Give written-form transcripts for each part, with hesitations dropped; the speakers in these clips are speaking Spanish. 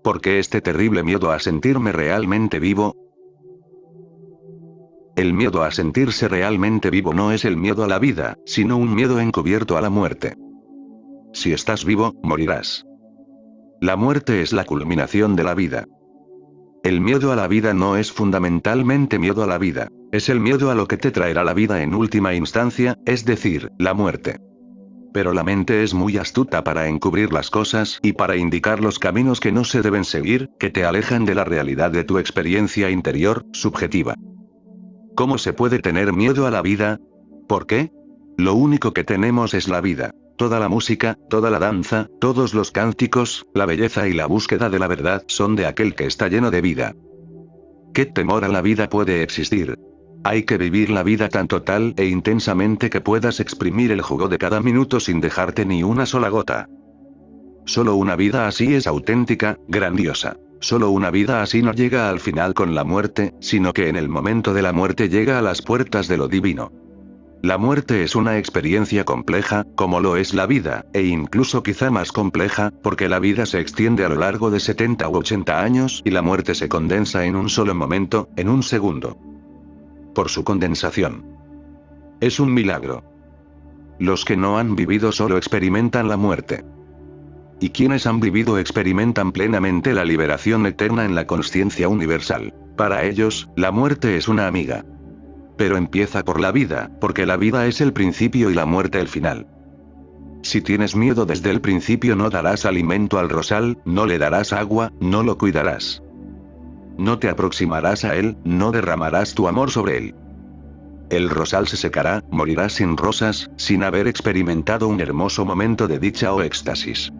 ¿Por qué este terrible miedo a sentirme realmente vivo? El miedo a sentirse realmente vivo no es el miedo a la vida, sino un miedo encubierto a la muerte. Si estás vivo, morirás. La muerte es la culminación de la vida. El miedo a la vida no es fundamentalmente miedo a la vida, es el miedo a lo que te traerá la vida en última instancia, es decir, la muerte. Pero la mente es muy astuta para encubrir las cosas y para indicar los caminos que no se deben seguir, que te alejan de la realidad de tu experiencia interior, subjetiva. ¿Cómo se puede tener miedo a la vida? ¿Por qué? Lo único que tenemos es la vida. Toda la música, toda la danza, todos los cánticos, la belleza y la búsqueda de la verdad son de aquel que está lleno de vida. ¿Qué temor a la vida puede existir? Hay que vivir la vida tan total e intensamente que puedas exprimir el jugo de cada minuto sin dejarte ni una sola gota. Solo una vida así es auténtica, grandiosa. Solo una vida así no llega al final con la muerte, sino que en el momento de la muerte llega a las puertas de lo divino. La muerte es una experiencia compleja, como lo es la vida, e incluso quizá más compleja, porque la vida se extiende a lo largo de 70 u 80 años y la muerte se condensa en un solo momento, en un segundo. Por su condensación. Es un milagro. Los que no han vivido solo experimentan la muerte. Y quienes han vivido experimentan plenamente la liberación eterna en la consciencia universal. Para ellos, la muerte es una amiga. Pero empieza por la vida, porque la vida es el principio y la muerte el final. Si tienes miedo desde el principio no darás alimento al rosal, no le darás agua, no lo cuidarás. No te aproximarás a él, no derramarás tu amor sobre él. El rosal se secará, morirás sin rosas, sin haber experimentado un hermoso momento de dicha o éxtasis.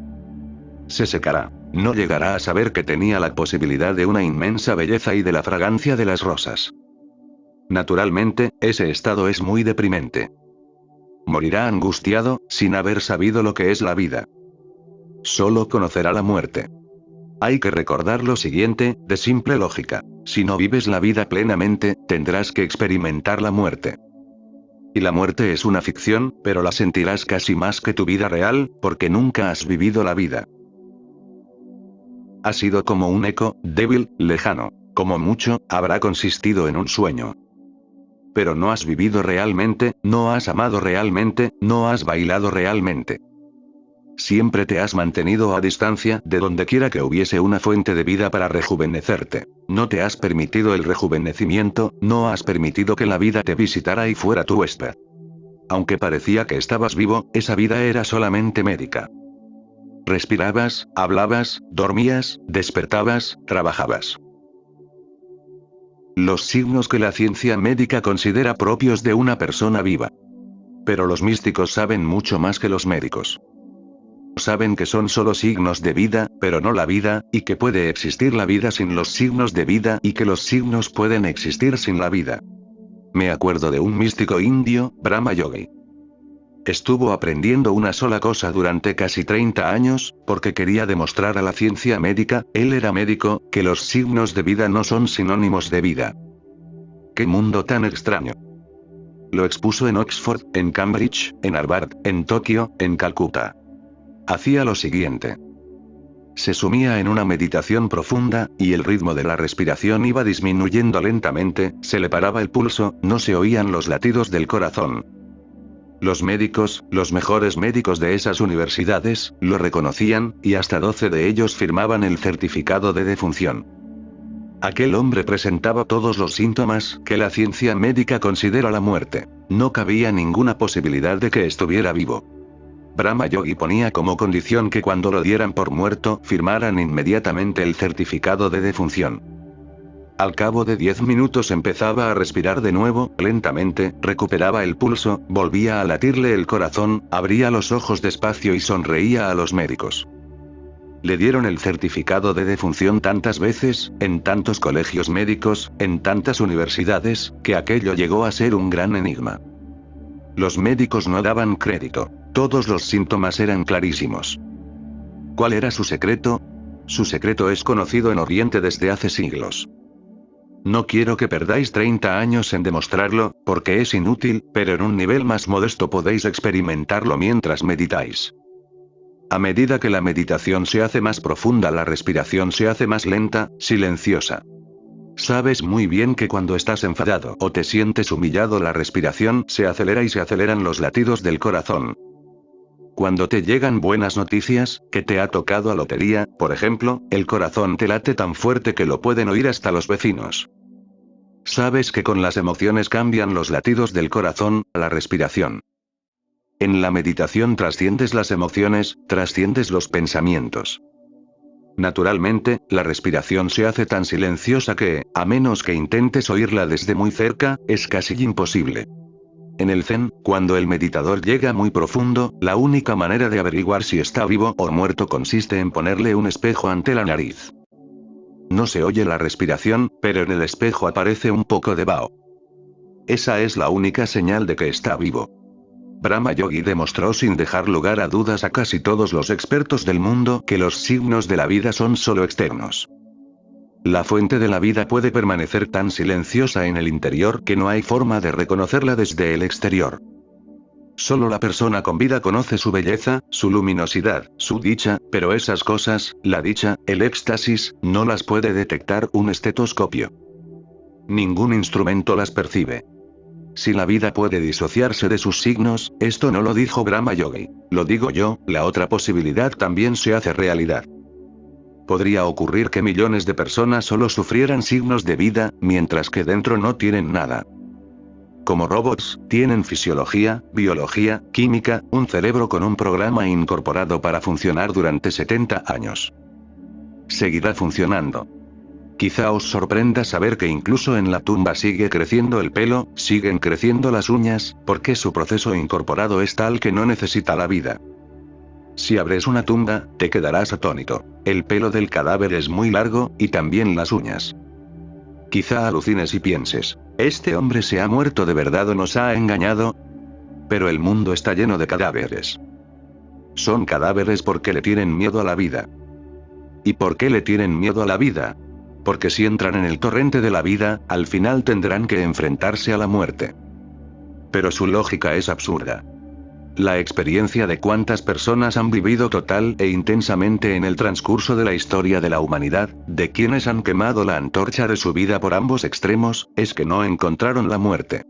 Se secará. No llegará a saber que tenía la posibilidad de una inmensa belleza y de la fragancia de las rosas. Naturalmente, ese estado es muy deprimente. Morirá angustiado, sin haber sabido lo que es la vida. Solo conocerá la muerte. Hay que recordar lo siguiente, de simple lógica. Si no vives la vida plenamente, tendrás que experimentar la muerte. Y la muerte es una ficción, pero la sentirás casi más que tu vida real, porque nunca has vivido la vida. Ha sido como un eco, débil, lejano. Como mucho, habrá consistido en un sueño. Pero no has vivido realmente, no has amado realmente, no has bailado realmente. Siempre te has mantenido a distancia de donde quiera que hubiese una fuente de vida para rejuvenecerte. No te has permitido el rejuvenecimiento, no has permitido que la vida te visitara y fuera tu huésped. Aunque parecía que estabas vivo, esa vida era solamente médica. Respirabas, hablabas, dormías, despertabas, trabajabas. Los signos que la ciencia médica considera propios de una persona viva. Pero los místicos saben mucho más que los médicos. Saben que son solo signos de vida, pero no la vida, y que puede existir la vida sin los signos de vida y que los signos pueden existir sin la vida. Me acuerdo de un místico indio, Brahma Yogi. Estuvo aprendiendo una sola cosa durante casi 30 años, porque quería demostrar a la ciencia médica, él era médico, que los signos de vida no son sinónimos de vida. ¡Qué mundo tan extraño! Lo expuso en Oxford, en Cambridge, en Harvard, en Tokio, en Calcuta. Hacía lo siguiente. Se sumía en una meditación profunda, y el ritmo de la respiración iba disminuyendo lentamente, se le paraba el pulso, no se oían los latidos del corazón. Los médicos, los mejores médicos de esas universidades, lo reconocían, y hasta 12 de ellos firmaban el certificado de defunción. Aquel hombre presentaba todos los síntomas que la ciencia médica considera la muerte. No cabía ninguna posibilidad de que estuviera vivo. Brahma Yogi ponía como condición que cuando lo dieran por muerto, firmaran inmediatamente el certificado de defunción. Al cabo de 10 minutos empezaba a respirar de nuevo, lentamente, recuperaba el pulso, volvía a latirle el corazón, abría los ojos despacio y sonreía a los médicos. Le dieron el certificado de defunción tantas veces, en tantos colegios médicos, en tantas universidades, que aquello llegó a ser un gran enigma. Los médicos no daban crédito. Todos los síntomas eran clarísimos. ¿Cuál era su secreto? Su secreto es conocido en Oriente desde hace siglos. No quiero que perdáis 30 años en demostrarlo, porque es inútil, pero en un nivel más modesto podéis experimentarlo mientras meditáis. A medida que la meditación se hace más profunda, la respiración se hace más lenta, silenciosa. Sabes muy bien que cuando estás enfadado o te sientes humillado, la respiración se acelera y se aceleran los latidos del corazón. Cuando te llegan buenas noticias, que te ha tocado a lotería, por ejemplo, el corazón te late tan fuerte que lo pueden oír hasta los vecinos. Sabes que con las emociones cambian los latidos del corazón, la respiración. En la meditación trasciendes las emociones, trasciendes los pensamientos. Naturalmente, la respiración se hace tan silenciosa que, a menos que intentes oírla desde muy cerca, es casi imposible. En el Zen, cuando el meditador llega muy profundo, la única manera de averiguar si está vivo o muerto consiste en ponerle un espejo ante la nariz. No se oye la respiración, pero en el espejo aparece un poco de vaho. Esa es la única señal de que está vivo. Brahma Yogi demostró sin dejar lugar a dudas a casi todos los expertos del mundo que los signos de la vida son solo externos. La fuente de la vida puede permanecer tan silenciosa en el interior que no hay forma de reconocerla desde el exterior. Solo la persona con vida conoce su belleza, su luminosidad, su dicha, pero esas cosas, la dicha, el éxtasis, no las puede detectar un estetoscopio. Ningún instrumento las percibe. Si la vida puede disociarse de sus signos, esto no lo dijo Brahma Yogi, lo digo yo, la otra posibilidad también se hace realidad. Podría ocurrir que millones de personas solo sufrieran signos de vida, mientras que dentro no tienen nada. Como robots, tienen fisiología, biología, química, un cerebro con un programa incorporado para funcionar durante 70 años. Seguirá funcionando. Quizá os sorprenda saber que incluso en la tumba sigue creciendo el pelo, siguen creciendo las uñas, porque su proceso incorporado es tal que no necesita la vida. Si abres una tumba, te quedarás atónito. El pelo del cadáver es muy largo, y también las uñas. Quizá alucines y pienses, ¿este hombre se ha muerto de verdad o nos ha engañado? Pero el mundo está lleno de cadáveres. Son cadáveres porque le tienen miedo a la vida. ¿Y por qué le tienen miedo a la vida? Porque si entran en el torrente de la vida, al final tendrán que enfrentarse a la muerte. Pero su lógica es absurda. La experiencia de cuántas personas han vivido total e intensamente en el transcurso de la historia de la humanidad, de quienes han quemado la antorcha de su vida por ambos extremos, es que no encontraron la muerte.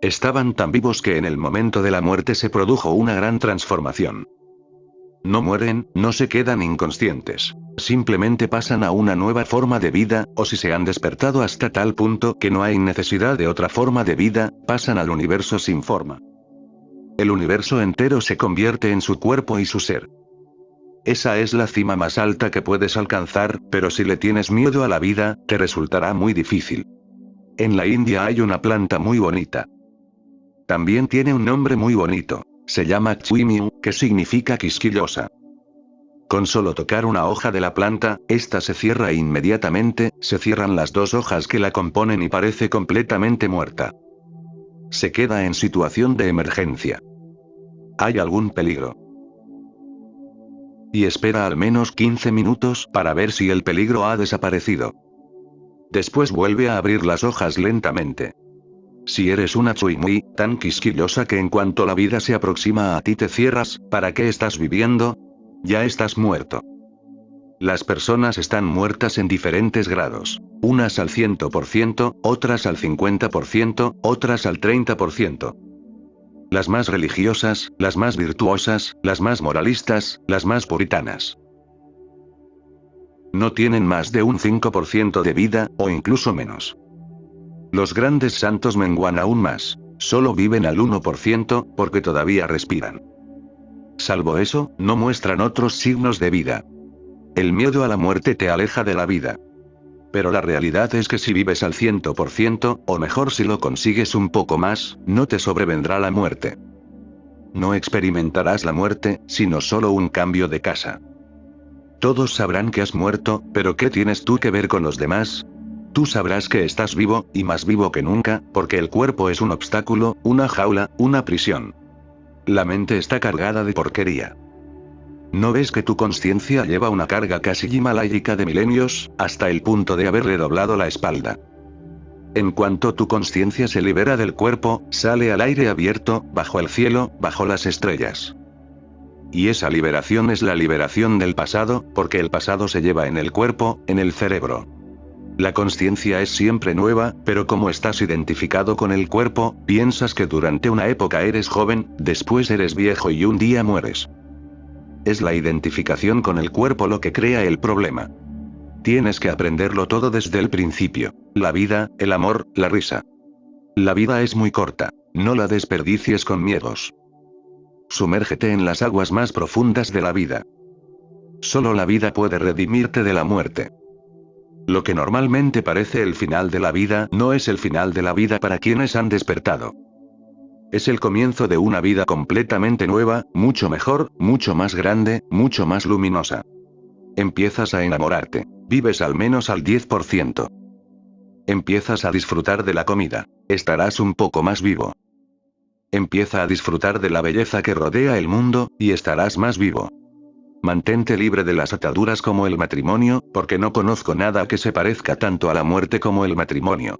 Estaban tan vivos que en el momento de la muerte se produjo una gran transformación. No mueren, no se quedan inconscientes. Simplemente pasan a una nueva forma de vida, o si se han despertado hasta tal punto que no hay necesidad de otra forma de vida, pasan al universo sin forma. El universo entero se convierte en su cuerpo y su ser. Esa es la cima más alta que puedes alcanzar, pero si le tienes miedo a la vida, te resultará muy difícil. En la India hay una planta muy bonita. También tiene un nombre muy bonito. Se llama Chwimiu, que significa quisquillosa. Con solo tocar una hoja de la planta, esta se cierra inmediatamente, se cierran las dos hojas que la componen y parece completamente muerta. Se queda en situación de emergencia. ¿Hay algún peligro? Y espera al menos 15 minutos para ver si el peligro ha desaparecido. Después vuelve a abrir las hojas lentamente. Si eres una Chwimui, tan quisquillosa que en cuanto la vida se aproxima a ti te cierras, ¿para qué estás viviendo? Ya estás muerto. Las personas están muertas en diferentes grados. Unas al 100%, otras al 50%, otras al 30%. Las más religiosas, las más virtuosas, las más moralistas, las más puritanas. No tienen más de un 5% de vida, o incluso menos. Los grandes santos menguan aún más. Solo viven al 1%, porque todavía respiran. Salvo eso, no muestran otros signos de vida. El miedo a la muerte te aleja de la vida. Pero la realidad es que si vives al 100%, o mejor si lo consigues un poco más, no te sobrevendrá la muerte. No experimentarás la muerte, sino solo un cambio de casa. Todos sabrán que has muerto, pero ¿qué tienes tú que ver con los demás? Tú sabrás que estás vivo, y más vivo que nunca, porque el cuerpo es un obstáculo, una jaula, una prisión. La mente está cargada de porquería. ¿No ves que tu conciencia lleva una carga casi himaláyica de milenios, hasta el punto de haberle doblado la espalda? En cuanto tu conciencia se libera del cuerpo, sale al aire abierto, bajo el cielo, bajo las estrellas. Y esa liberación es la liberación del pasado, porque el pasado se lleva en el cuerpo, en el cerebro. La consciencia es siempre nueva, pero como estás identificado con el cuerpo, piensas que durante una época eres joven, después eres viejo y un día mueres. Es la identificación con el cuerpo lo que crea el problema. Tienes que aprenderlo todo desde el principio. La vida, el amor, la risa. La vida es muy corta. No la desperdicies con miedos. Sumérgete en las aguas más profundas de la vida. Solo la vida puede redimirte de la muerte. Lo que normalmente parece el final de la vida no es el final de la vida para quienes han despertado. Es el comienzo de una vida completamente nueva, mucho mejor, mucho más grande, mucho más luminosa. Empiezas a enamorarte. Vives al menos al 10%. Empiezas a disfrutar de la comida. Estarás un poco más vivo. Empieza a disfrutar de la belleza que rodea el mundo, y estarás más vivo. Mantente libre de las ataduras como el matrimonio, porque no conozco nada que se parezca tanto a la muerte como el matrimonio.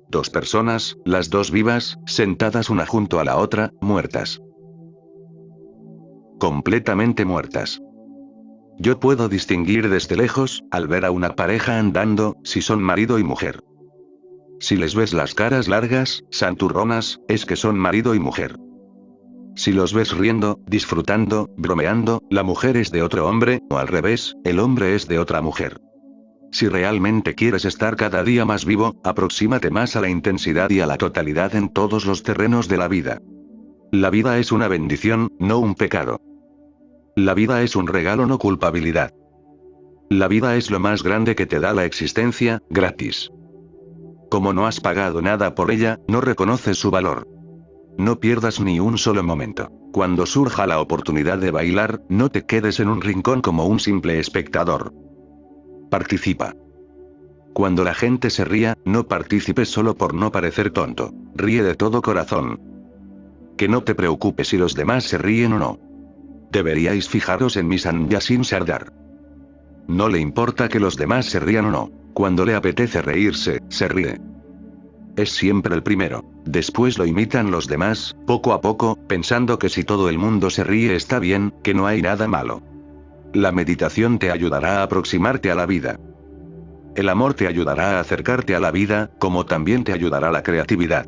Dos personas, las dos vivas, sentadas una junto a la otra, muertas. Completamente muertas. Yo puedo distinguir desde lejos, al ver a una pareja andando, si son marido y mujer. Si les ves las caras largas, santurronas, es que son marido y mujer. Si los ves riendo, disfrutando, bromeando, la mujer es de otro hombre, o al revés, el hombre es de otra mujer. Si realmente quieres estar cada día más vivo, aproxímate más a la intensidad y a la totalidad en todos los terrenos de la vida. La vida es una bendición, no un pecado. La vida es un regalo, no culpabilidad. La vida es lo más grande que te da la existencia, gratis. Como no has pagado nada por ella, no reconoces su valor. No pierdas ni un solo momento. Cuando surja la oportunidad de bailar, no te quedes en un rincón como un simple espectador. Participa. Cuando la gente se ría, no participes solo por no parecer tonto. Ríe de todo corazón. Que no te preocupe si los demás se ríen o no. Deberíais fijaros en mi Sanyasin Sardar. No le importa que los demás se rían o no. Cuando le apetece reírse, se ríe. Es siempre el primero. Después lo imitan los demás, poco a poco, pensando que si todo el mundo se ríe está bien, que no hay nada malo. La meditación te ayudará a aproximarte a la vida. El amor te ayudará a acercarte a la vida, como también te ayudará la creatividad.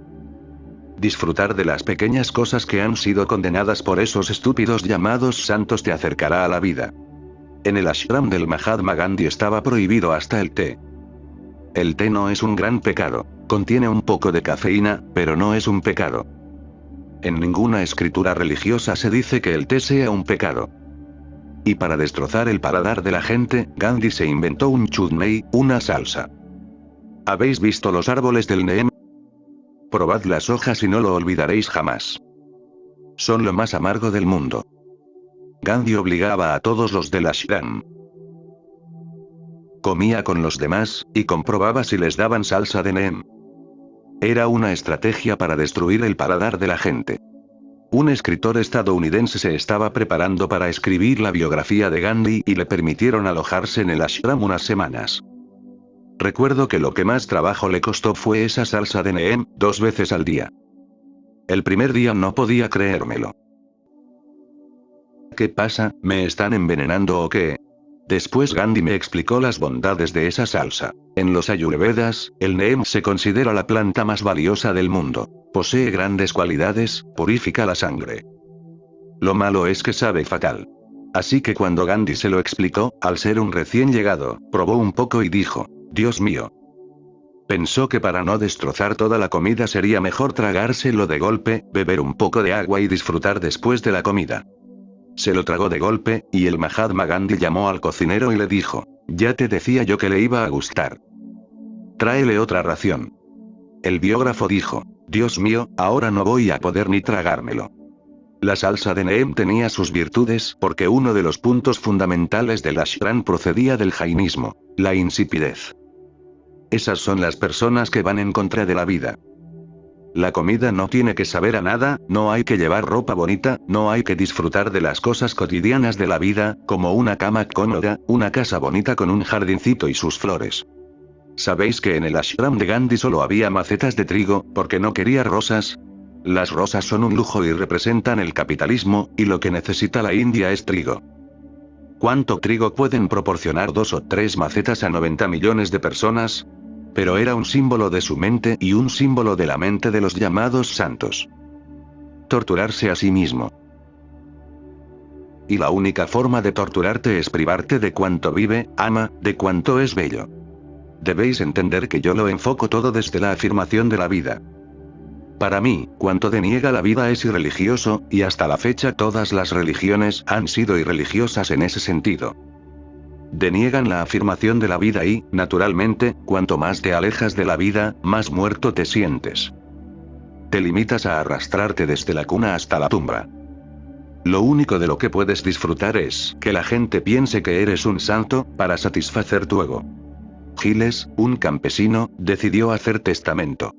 Disfrutar de las pequeñas cosas que han sido condenadas por esos estúpidos llamados santos te acercará a la vida. En el ashram del Mahatma Gandhi estaba prohibido hasta el té. El té no es un gran pecado. Contiene un poco de cafeína, pero no es un pecado. En ninguna escritura religiosa se dice que el té sea un pecado. Y para destrozar el paladar de la gente, Gandhi se inventó un chutney, una salsa. ¿Habéis visto los árboles del neem? Probad las hojas y no lo olvidaréis jamás. Son lo más amargo del mundo. Gandhi obligaba a todos los del ashram. Comía con los demás, y comprobaba si les daban salsa de neem. Era una estrategia para destruir el paladar de la gente. Un escritor estadounidense se estaba preparando para escribir la biografía de Gandhi y le permitieron alojarse en el ashram unas semanas. Recuerdo que lo que más trabajo le costó fue esa salsa de neem, 2 veces al día. El primer día no podía creérmelo. ¿Qué pasa? ¿Me están envenenando o qué? Después Gandhi me explicó las bondades de esa salsa. En los Ayurvedas, el neem se considera la planta más valiosa del mundo. Posee grandes cualidades, purifica la sangre. Lo malo es que sabe fatal. Así que cuando Gandhi se lo explicó, al ser un recién llegado, probó un poco y dijo, Dios mío. Pensó que para no destrozar toda la comida sería mejor tragárselo de golpe, beber un poco de agua y disfrutar después de la comida. Se lo tragó de golpe, y el Mahatma Gandhi llamó al cocinero y le dijo, ya te decía yo que le iba a gustar. Tráele otra ración. El biógrafo dijo, Dios mío, ahora no voy a poder ni tragármelo. La salsa de neem tenía sus virtudes porque uno de los puntos fundamentales del ashram procedía del jainismo, la insipidez. Esas son las personas que van en contra de la vida. La comida no tiene que saber a nada, no hay que llevar ropa bonita, no hay que disfrutar de las cosas cotidianas de la vida, como una cama cómoda, una casa bonita con un jardincito y sus flores. ¿Sabéis que en el ashram de Gandhi solo había macetas de trigo, porque no quería rosas? Las rosas son un lujo y representan el capitalismo, y lo que necesita la India es trigo. ¿Cuánto trigo pueden proporcionar 2 o 3 macetas a 90 millones de personas? Pero era un símbolo de su mente y un símbolo de la mente de los llamados santos. Torturarse a sí mismo. Y la única forma de torturarte es privarte de cuanto vive, ama, de cuanto es bello. Debéis entender que yo lo enfoco todo desde la afirmación de la vida. Para mí, cuanto deniega la vida es irreligioso, y hasta la fecha todas las religiones han sido irreligiosas en ese sentido. Deniegan la afirmación de la vida y, naturalmente, cuanto más te alejas de la vida, más muerto te sientes. Te limitas a arrastrarte desde la cuna hasta la tumba. Lo único de lo que puedes disfrutar es que la gente piense que eres un santo, para satisfacer tu ego. Giles, un campesino, decidió hacer testamento.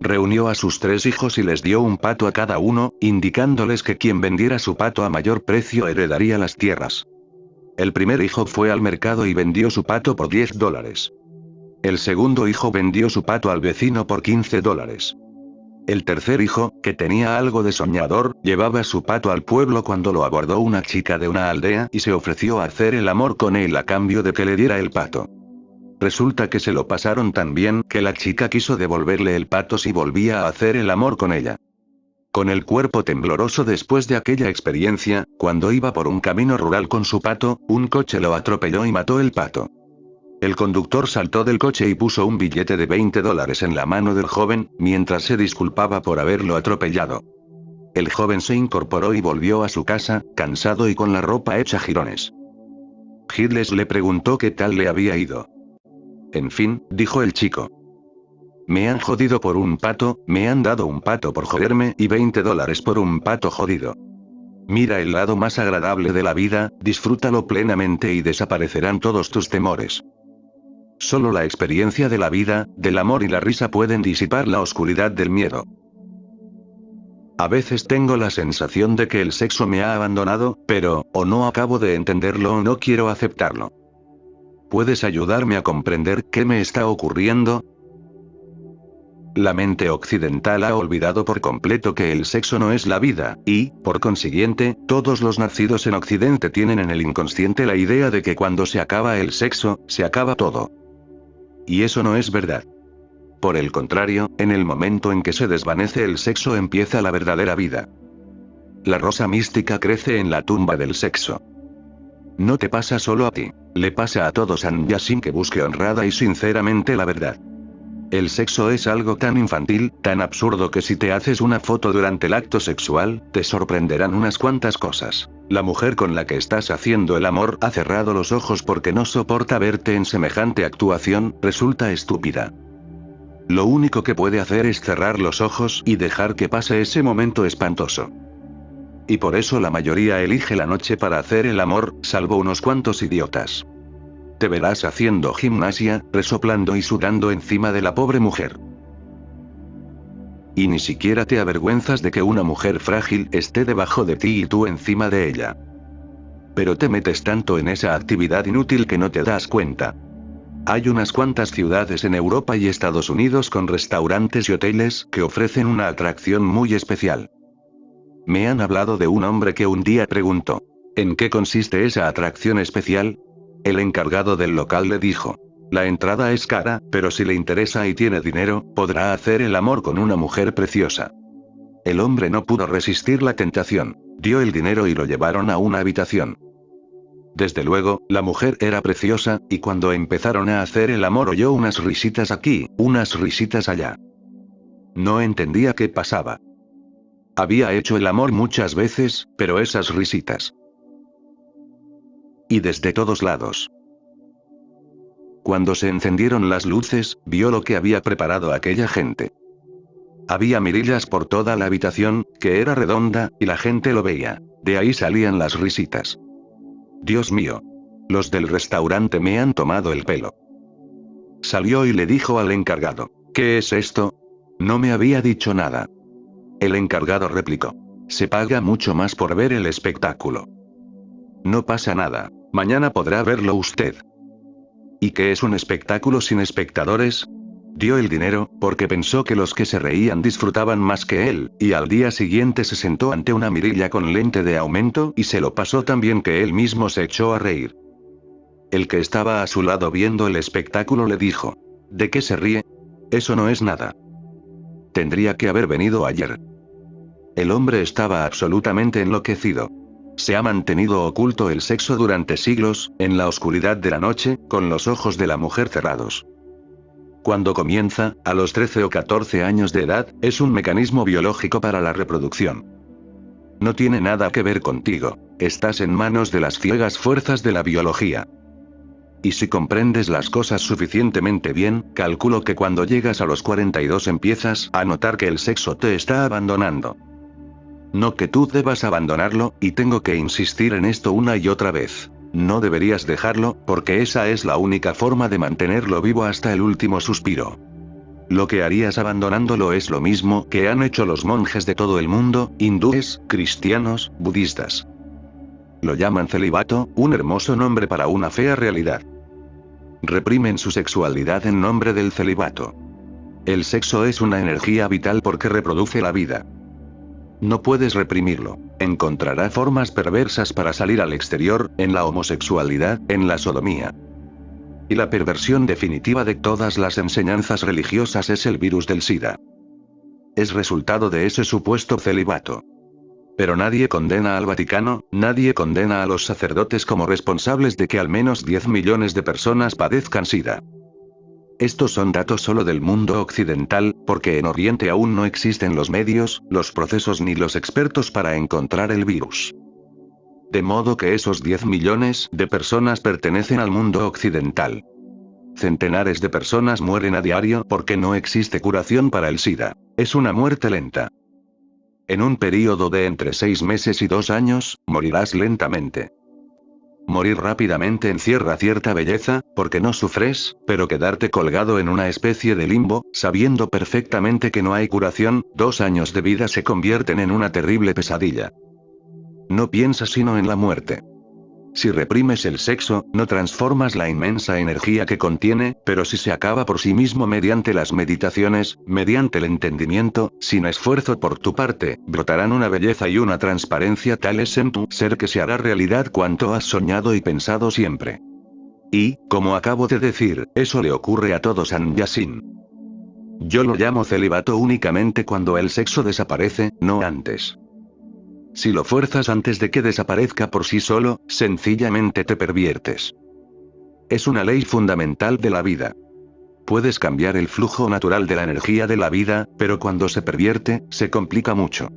Reunió a sus 3 hijos y les dio un pato a cada uno, indicándoles que quien vendiera su pato a mayor precio heredaría las tierras. El primer hijo fue al mercado y vendió su pato por $10. El segundo hijo vendió su pato al vecino por $15. El tercer hijo, que tenía algo de soñador, llevaba su pato al pueblo cuando lo abordó una chica de una aldea y se ofreció a hacer el amor con él a cambio de que le diera el pato. Resulta que se lo pasaron tan bien que la chica quiso devolverle el pato si volvía a hacer el amor con ella. Con el cuerpo tembloroso después de aquella experiencia, cuando iba por un camino rural con su pato, un coche lo atropelló y mató el pato. El conductor saltó del coche y puso un billete de $20 en la mano del joven, mientras se disculpaba por haberlo atropellado. El joven se incorporó y volvió a su casa, cansado y con la ropa hecha jirones. Giles le preguntó qué tal le había ido. En fin, dijo el chico. Me han jodido por un pato, me han dado un pato por joderme y $20 por un pato jodido. Mira el lado más agradable de la vida, disfrútalo plenamente y desaparecerán todos tus temores. Solo la experiencia de la vida, del amor y la risa pueden disipar la oscuridad del miedo. A veces tengo la sensación de que el sexo me ha abandonado, pero, o no acabo de entenderlo o no quiero aceptarlo. ¿Puedes ayudarme a comprender qué me está ocurriendo? La mente occidental ha olvidado por completo que el sexo no es la vida, y, por consiguiente, todos los nacidos en Occidente tienen en el inconsciente la idea de que cuando se acaba el sexo, se acaba todo. Y eso no es verdad. Por el contrario, en el momento en que se desvanece el sexo empieza la verdadera vida. La rosa mística crece en la tumba del sexo. No te pasa solo a ti, le pasa a todos sin que busque honrada y sinceramente la verdad. El sexo es algo tan infantil, tan absurdo que si te haces una foto durante el acto sexual, te sorprenderán unas cuantas cosas. La mujer con la que estás haciendo el amor ha cerrado los ojos porque no soporta verte en semejante actuación, resulta estúpida. Lo único que puede hacer es cerrar los ojos y dejar que pase ese momento espantoso. Y por eso la mayoría elige la noche para hacer el amor, salvo unos cuantos idiotas. Te verás haciendo gimnasia, resoplando y sudando encima de la pobre mujer. Y ni siquiera te avergüenzas de que una mujer frágil esté debajo de ti y tú encima de ella. Pero te metes tanto en esa actividad inútil que no te das cuenta. Hay unas cuantas ciudades en Europa y Estados Unidos con restaurantes y hoteles que ofrecen una atracción muy especial. Me han hablado de un hombre que un día preguntó: ¿en qué consiste esa atracción especial? El encargado del local le dijo: la entrada es cara, pero si le interesa y tiene dinero, podrá hacer el amor con una mujer preciosa. El hombre no pudo resistir la tentación, dio el dinero y lo llevaron a una habitación. Desde luego, la mujer era preciosa, y cuando empezaron a hacer el amor oyó unas risitas aquí, unas risitas allá. No entendía qué pasaba. Había hecho el amor muchas veces, pero esas risitas. Y desde todos lados. Cuando se encendieron las luces, vio lo que había preparado aquella gente. Había mirillas por toda la habitación, que era redonda, y la gente lo veía. De ahí salían las risitas. Dios mío. Los del restaurante me han tomado el pelo. Salió y le dijo al encargado: ¿qué es esto? No me había dicho nada. El encargado replicó: se paga mucho más por ver el espectáculo. No pasa nada, mañana podrá verlo usted. ¿Y qué es un espectáculo sin espectadores? Dio el dinero, porque pensó que los que se reían disfrutaban más que él, y al día siguiente se sentó ante una mirilla con lente de aumento y se lo pasó tan bien que él mismo se echó a reír. El que estaba a su lado viendo el espectáculo le dijo: ¿De qué se ríe? Eso no es nada. Tendría que haber venido ayer. El hombre estaba absolutamente enloquecido. Se ha mantenido oculto el sexo durante siglos, en la oscuridad de la noche, con los ojos de la mujer cerrados. Cuando comienza, a los 13 o 14 años de edad, es un mecanismo biológico para la reproducción. No tiene nada que ver contigo. Estás en manos de las ciegas fuerzas de la biología. Y si comprendes las cosas suficientemente bien, calculo que cuando llegas a los 42 empiezas a notar que el sexo te está abandonando. No que tú debas abandonarlo, y tengo que insistir en esto una y otra vez. No deberías dejarlo, porque esa es la única forma de mantenerlo vivo hasta el último suspiro. Lo que harías abandonándolo es lo mismo que han hecho los monjes de todo el mundo, hindúes, cristianos, budistas. Lo llaman celibato, un hermoso nombre para una fea realidad. Reprimen su sexualidad en nombre del celibato. El sexo es una energía vital porque reproduce la vida. No puedes reprimirlo. Encontrará formas perversas para salir al exterior, en la homosexualidad, en la sodomía. Y la perversión definitiva de todas las enseñanzas religiosas es el virus del SIDA. Es resultado de ese supuesto celibato. Pero nadie condena al Vaticano, nadie condena a los sacerdotes como responsables de que al menos 10 millones de personas padezcan SIDA. Estos son datos solo del mundo occidental, porque en Oriente aún no existen los medios, los procesos ni los expertos para encontrar el virus. De modo que esos 10 millones de personas pertenecen al mundo occidental. Centenares de personas mueren a diario porque no existe curación para el SIDA. Es una muerte lenta. En un período de entre 6 meses y 2 años, morirás lentamente. Morir rápidamente encierra cierta belleza, porque no sufres, pero quedarte colgado en una especie de limbo, sabiendo perfectamente que no hay curación, 2 años de vida se convierten en una terrible pesadilla. No piensas sino en la muerte. Si reprimes el sexo, no transformas la inmensa energía que contiene, pero si se acaba por sí mismo mediante las meditaciones, mediante el entendimiento, sin esfuerzo por tu parte, brotarán una belleza y una transparencia tales en tu ser que se hará realidad cuanto has soñado y pensado siempre. Y, como acabo de decir, eso le ocurre a todo Sanyasin. Yo lo llamo celibato únicamente cuando el sexo desaparece, no antes. Si lo fuerzas antes de que desaparezca por sí solo, sencillamente te perviertes. Es una ley fundamental de la vida. Puedes cambiar el flujo natural de la energía de la vida, pero cuando se pervierte, se complica mucho.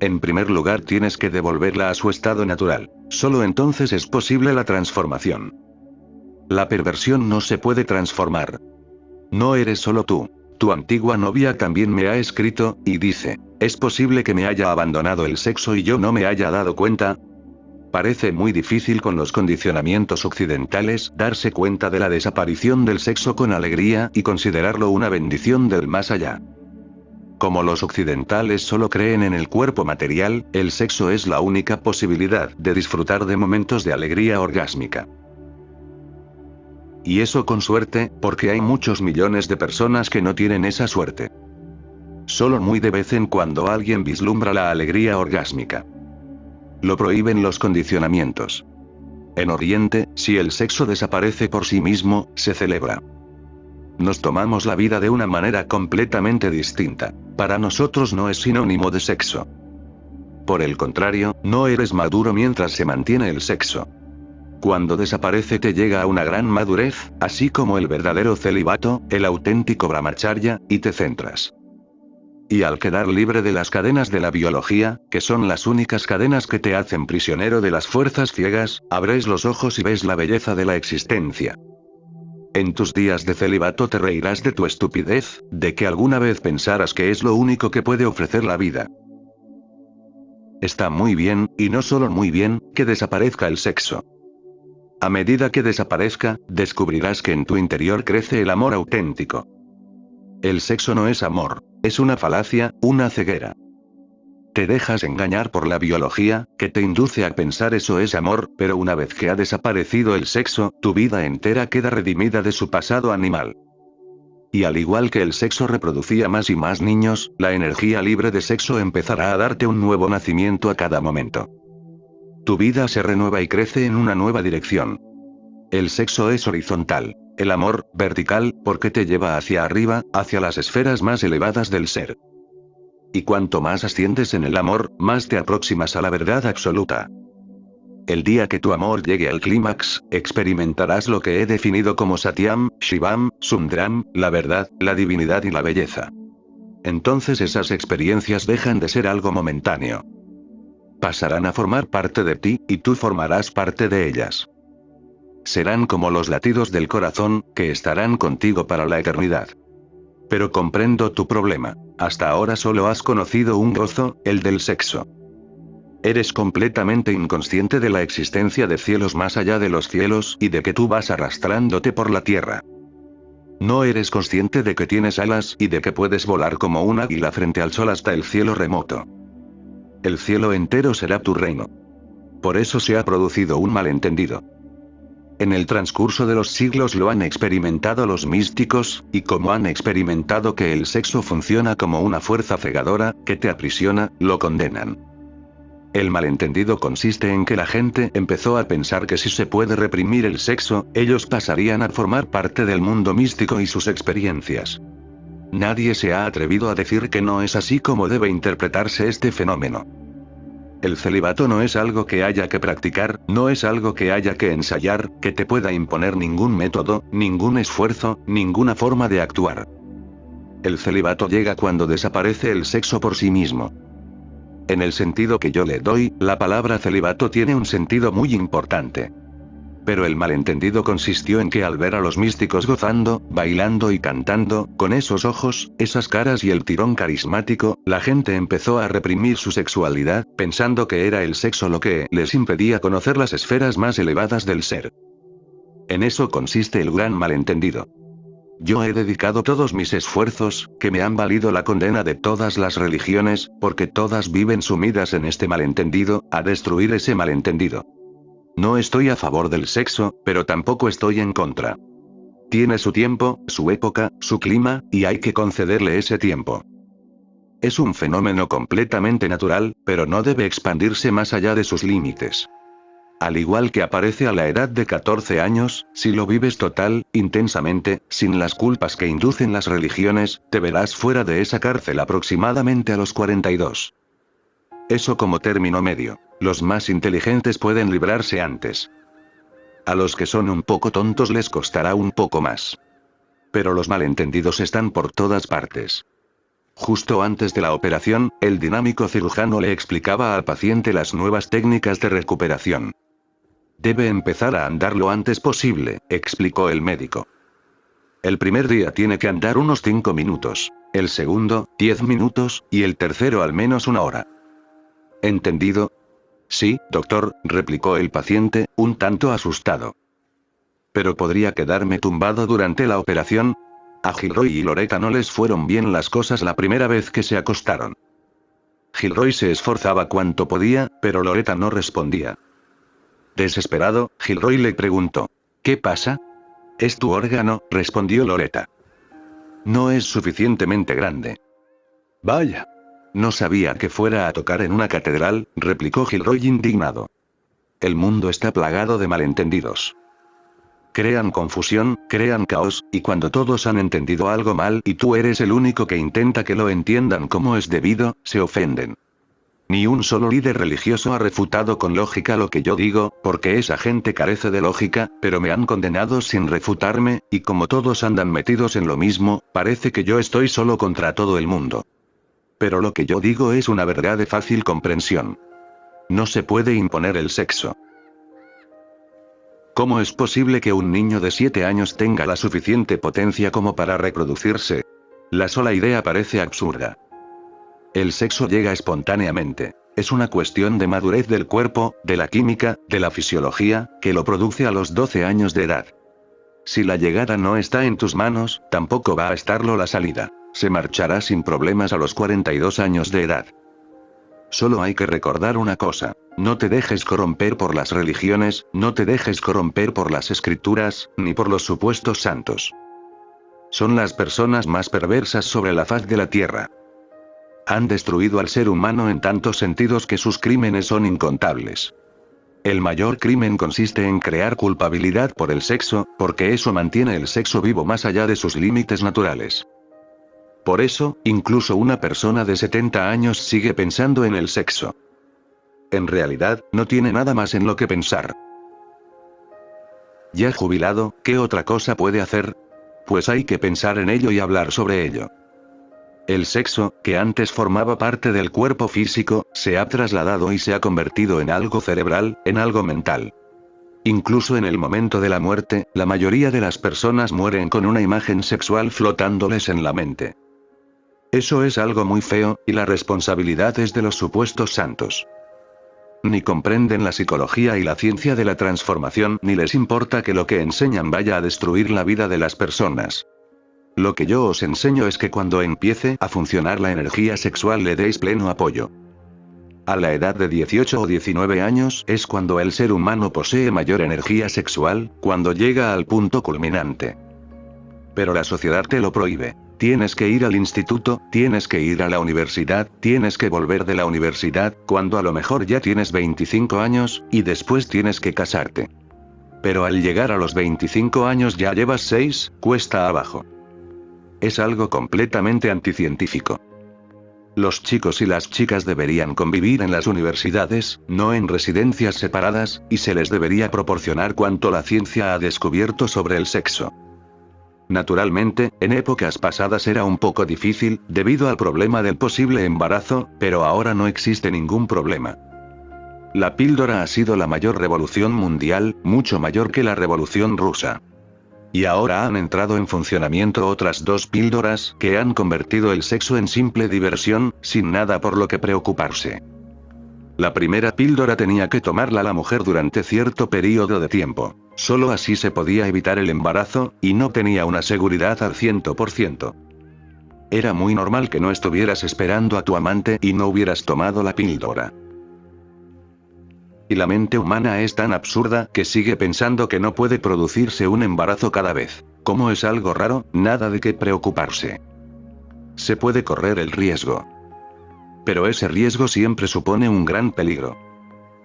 En primer lugar tienes que devolverla a su estado natural. Solo entonces es posible la transformación. La perversión no se puede transformar. No eres solo tú. Tu antigua novia también me ha escrito, y dice: ¿es posible que me haya abandonado el sexo y yo no me haya dado cuenta? Parece muy difícil con los condicionamientos occidentales darse cuenta de la desaparición del sexo con alegría y considerarlo una bendición del más allá. Como los occidentales solo creen en el cuerpo material, el sexo es la única posibilidad de disfrutar de momentos de alegría orgásmica. Y eso con suerte, porque hay muchos millones de personas que no tienen esa suerte. Solo muy de vez en cuando alguien vislumbra la alegría orgásmica. Lo prohíben los condicionamientos. En Oriente, si el sexo desaparece por sí mismo, se celebra. Nos tomamos la vida de una manera completamente distinta. Para nosotros no es sinónimo de sexo. Por el contrario, no eres maduro mientras se mantiene el sexo. Cuando desaparece te llega a una gran madurez, así como el verdadero celibato, el auténtico brahmacharya, y te centras. Y al quedar libre de las cadenas de la biología, que son las únicas cadenas que te hacen prisionero de las fuerzas ciegas, abres los ojos y ves la belleza de la existencia. En tus días de celibato te reirás de tu estupidez, de que alguna vez pensaras que es lo único que puede ofrecer la vida. Está muy bien, y no solo muy bien, que desaparezca el sexo. A medida que desaparezca, descubrirás que en tu interior crece el amor auténtico. El sexo no es amor, es una falacia, una ceguera. Te dejas engañar por la biología, que te induce a pensar eso es amor, pero una vez que ha desaparecido el sexo, tu vida entera queda redimida de su pasado animal. Y al igual que el sexo reproducía más y más niños, la energía libre de sexo empezará a darte un nuevo nacimiento a cada momento. Tu vida se renueva y crece en una nueva dirección. El sexo es horizontal. El amor, vertical, porque te lleva hacia arriba, hacia las esferas más elevadas del ser. Y cuanto más asciendes en el amor, más te aproximas a la verdad absoluta. El día que tu amor llegue al clímax, experimentarás lo que he definido como Satyam, Shivam, Sundram, la verdad, la divinidad y la belleza. Entonces esas experiencias dejan de ser algo momentáneo. Pasarán a formar parte de ti, y tú formarás parte de ellas. Serán como los latidos del corazón, que estarán contigo para la eternidad. Pero comprendo tu problema. Hasta ahora solo has conocido un gozo, el del sexo. Eres completamente inconsciente de la existencia de cielos más allá de los cielos y de que tú vas arrastrándote por la tierra. No eres consciente de que tienes alas y de que puedes volar como un águila frente al sol hasta el cielo remoto. El cielo entero será tu reino. Por eso se ha producido un malentendido. En el transcurso de los siglos lo han experimentado los místicos, y como han experimentado que el sexo funciona como una fuerza cegadora, que te aprisiona, lo condenan. El malentendido consiste en que la gente empezó a pensar que si se puede reprimir el sexo, ellos pasarían a formar parte del mundo místico y sus experiencias. Nadie se ha atrevido a decir que no es así como debe interpretarse este fenómeno. El celibato no es algo que haya que practicar, no es algo que haya que ensayar, que te pueda imponer ningún método, ningún esfuerzo, ninguna forma de actuar. El celibato llega cuando desaparece el sexo por sí mismo. En el sentido que yo le doy, la palabra celibato tiene un sentido muy importante. Pero el malentendido consistió en que al ver a los místicos gozando, bailando y cantando, con esos ojos, esas caras y el tirón carismático, la gente empezó a reprimir su sexualidad, pensando que era el sexo lo que les impedía conocer las esferas más elevadas del ser. En eso consiste el gran malentendido. Yo he dedicado todos mis esfuerzos, que me han valido la condena de todas las religiones, porque todas viven sumidas en este malentendido, a destruir ese malentendido. No estoy a favor del sexo, pero tampoco estoy en contra. Tiene su tiempo, su época, su clima, y hay que concederle ese tiempo. Es un fenómeno completamente natural, pero no debe expandirse más allá de sus límites. Al igual que aparece a la edad de 14 años, si lo vives total, intensamente, sin las culpas que inducen las religiones, te verás fuera de esa cárcel aproximadamente a los 42. Eso como término medio. Los más inteligentes pueden librarse antes. A los que son un poco tontos les costará un poco más. Pero los malentendidos están por todas partes. Justo antes de la operación, el dinámico cirujano le explicaba al paciente las nuevas técnicas de recuperación. Debe empezar a andar lo antes posible, explicó el médico. El primer día tiene que andar unos 5 minutos, el segundo, 10 minutos, y el tercero al menos 1 hora. ¿Entendido? Sí, doctor, replicó el paciente, un tanto asustado. ¿Pero podría quedarme tumbado durante la operación? A Gilroy y Loretta no les fueron bien las cosas la primera vez que se acostaron. Gilroy se esforzaba cuanto podía, pero Loretta no respondía. Desesperado, Gilroy le preguntó: ¿qué pasa? Es tu órgano, respondió Loretta. No es suficientemente grande. Vaya. No sabía que fuera a tocar en una catedral, replicó Gilroy indignado. El mundo está plagado de malentendidos. Crean confusión, crean caos, y cuando todos han entendido algo mal y tú eres el único que intenta que lo entiendan como es debido, se ofenden. Ni un solo líder religioso ha refutado con lógica lo que yo digo, porque esa gente carece de lógica, pero me han condenado sin refutarme, y como todos andan metidos en lo mismo, parece que yo estoy solo contra todo el mundo. Pero lo que yo digo es una verdad de fácil comprensión. No se puede imponer el sexo. ¿Cómo es posible que un niño de 7 años tenga la suficiente potencia como para reproducirse? La sola idea parece absurda. El sexo llega espontáneamente. Es una cuestión de madurez del cuerpo, de la química, de la fisiología, que lo produce a los 12 años de edad. Si la llegada no está en tus manos, tampoco va a estarlo la salida. Se marchará sin problemas a los 42 años de edad. Solo hay que recordar una cosa: no te dejes corromper por las religiones, no te dejes corromper por las escrituras, ni por los supuestos santos. Son las personas más perversas sobre la faz de la Tierra. Han destruido al ser humano en tantos sentidos que sus crímenes son incontables. El mayor crimen consiste en crear culpabilidad por el sexo, porque eso mantiene el sexo vivo más allá de sus límites naturales. Por eso, incluso una persona de 70 años sigue pensando en el sexo. En realidad, no tiene nada más en lo que pensar. Ya jubilado, ¿qué otra cosa puede hacer? Pues hay que pensar en ello y hablar sobre ello. El sexo, que antes formaba parte del cuerpo físico, se ha trasladado y se ha convertido en algo cerebral, en algo mental. Incluso en el momento de la muerte, la mayoría de las personas mueren con una imagen sexual flotándoles en la mente. Eso es algo muy feo, y la responsabilidad es de los supuestos santos. Ni comprenden la psicología y la ciencia de la transformación, ni les importa que lo que enseñan vaya a destruir la vida de las personas. Lo que yo os enseño es que cuando empiece a funcionar la energía sexual le deis pleno apoyo. A la edad de 18 o 19 años es cuando el ser humano posee mayor energía sexual, cuando llega al punto culminante. Pero la sociedad te lo prohíbe. Tienes que ir al instituto, tienes que ir a la universidad, tienes que volver de la universidad, cuando a lo mejor ya tienes 25 años, y después tienes que casarte. Pero al llegar a los 25 años ya llevas 6, cuesta abajo. Es algo completamente anticientífico. Los chicos y las chicas deberían convivir en las universidades, no en residencias separadas, y se les debería proporcionar cuanto la ciencia ha descubierto sobre el sexo. Naturalmente, en épocas pasadas era un poco difícil, debido al problema del posible embarazo, pero ahora no existe ningún problema. La píldora ha sido la mayor revolución mundial, mucho mayor que la revolución rusa. Y ahora han entrado en funcionamiento otras 2 píldoras que han convertido el sexo en simple diversión, sin nada por lo que preocuparse. La primera píldora tenía que tomarla la mujer durante cierto periodo de tiempo. Solo así se podía evitar el embarazo, y no tenía una seguridad al 100%. Era muy normal que no estuvieras esperando a tu amante y no hubieras tomado la píldora. Y la mente humana es tan absurda que sigue pensando que no puede producirse un embarazo cada vez. Como es algo raro, nada de qué preocuparse. Se puede correr el riesgo. Pero ese riesgo siempre supone un gran peligro.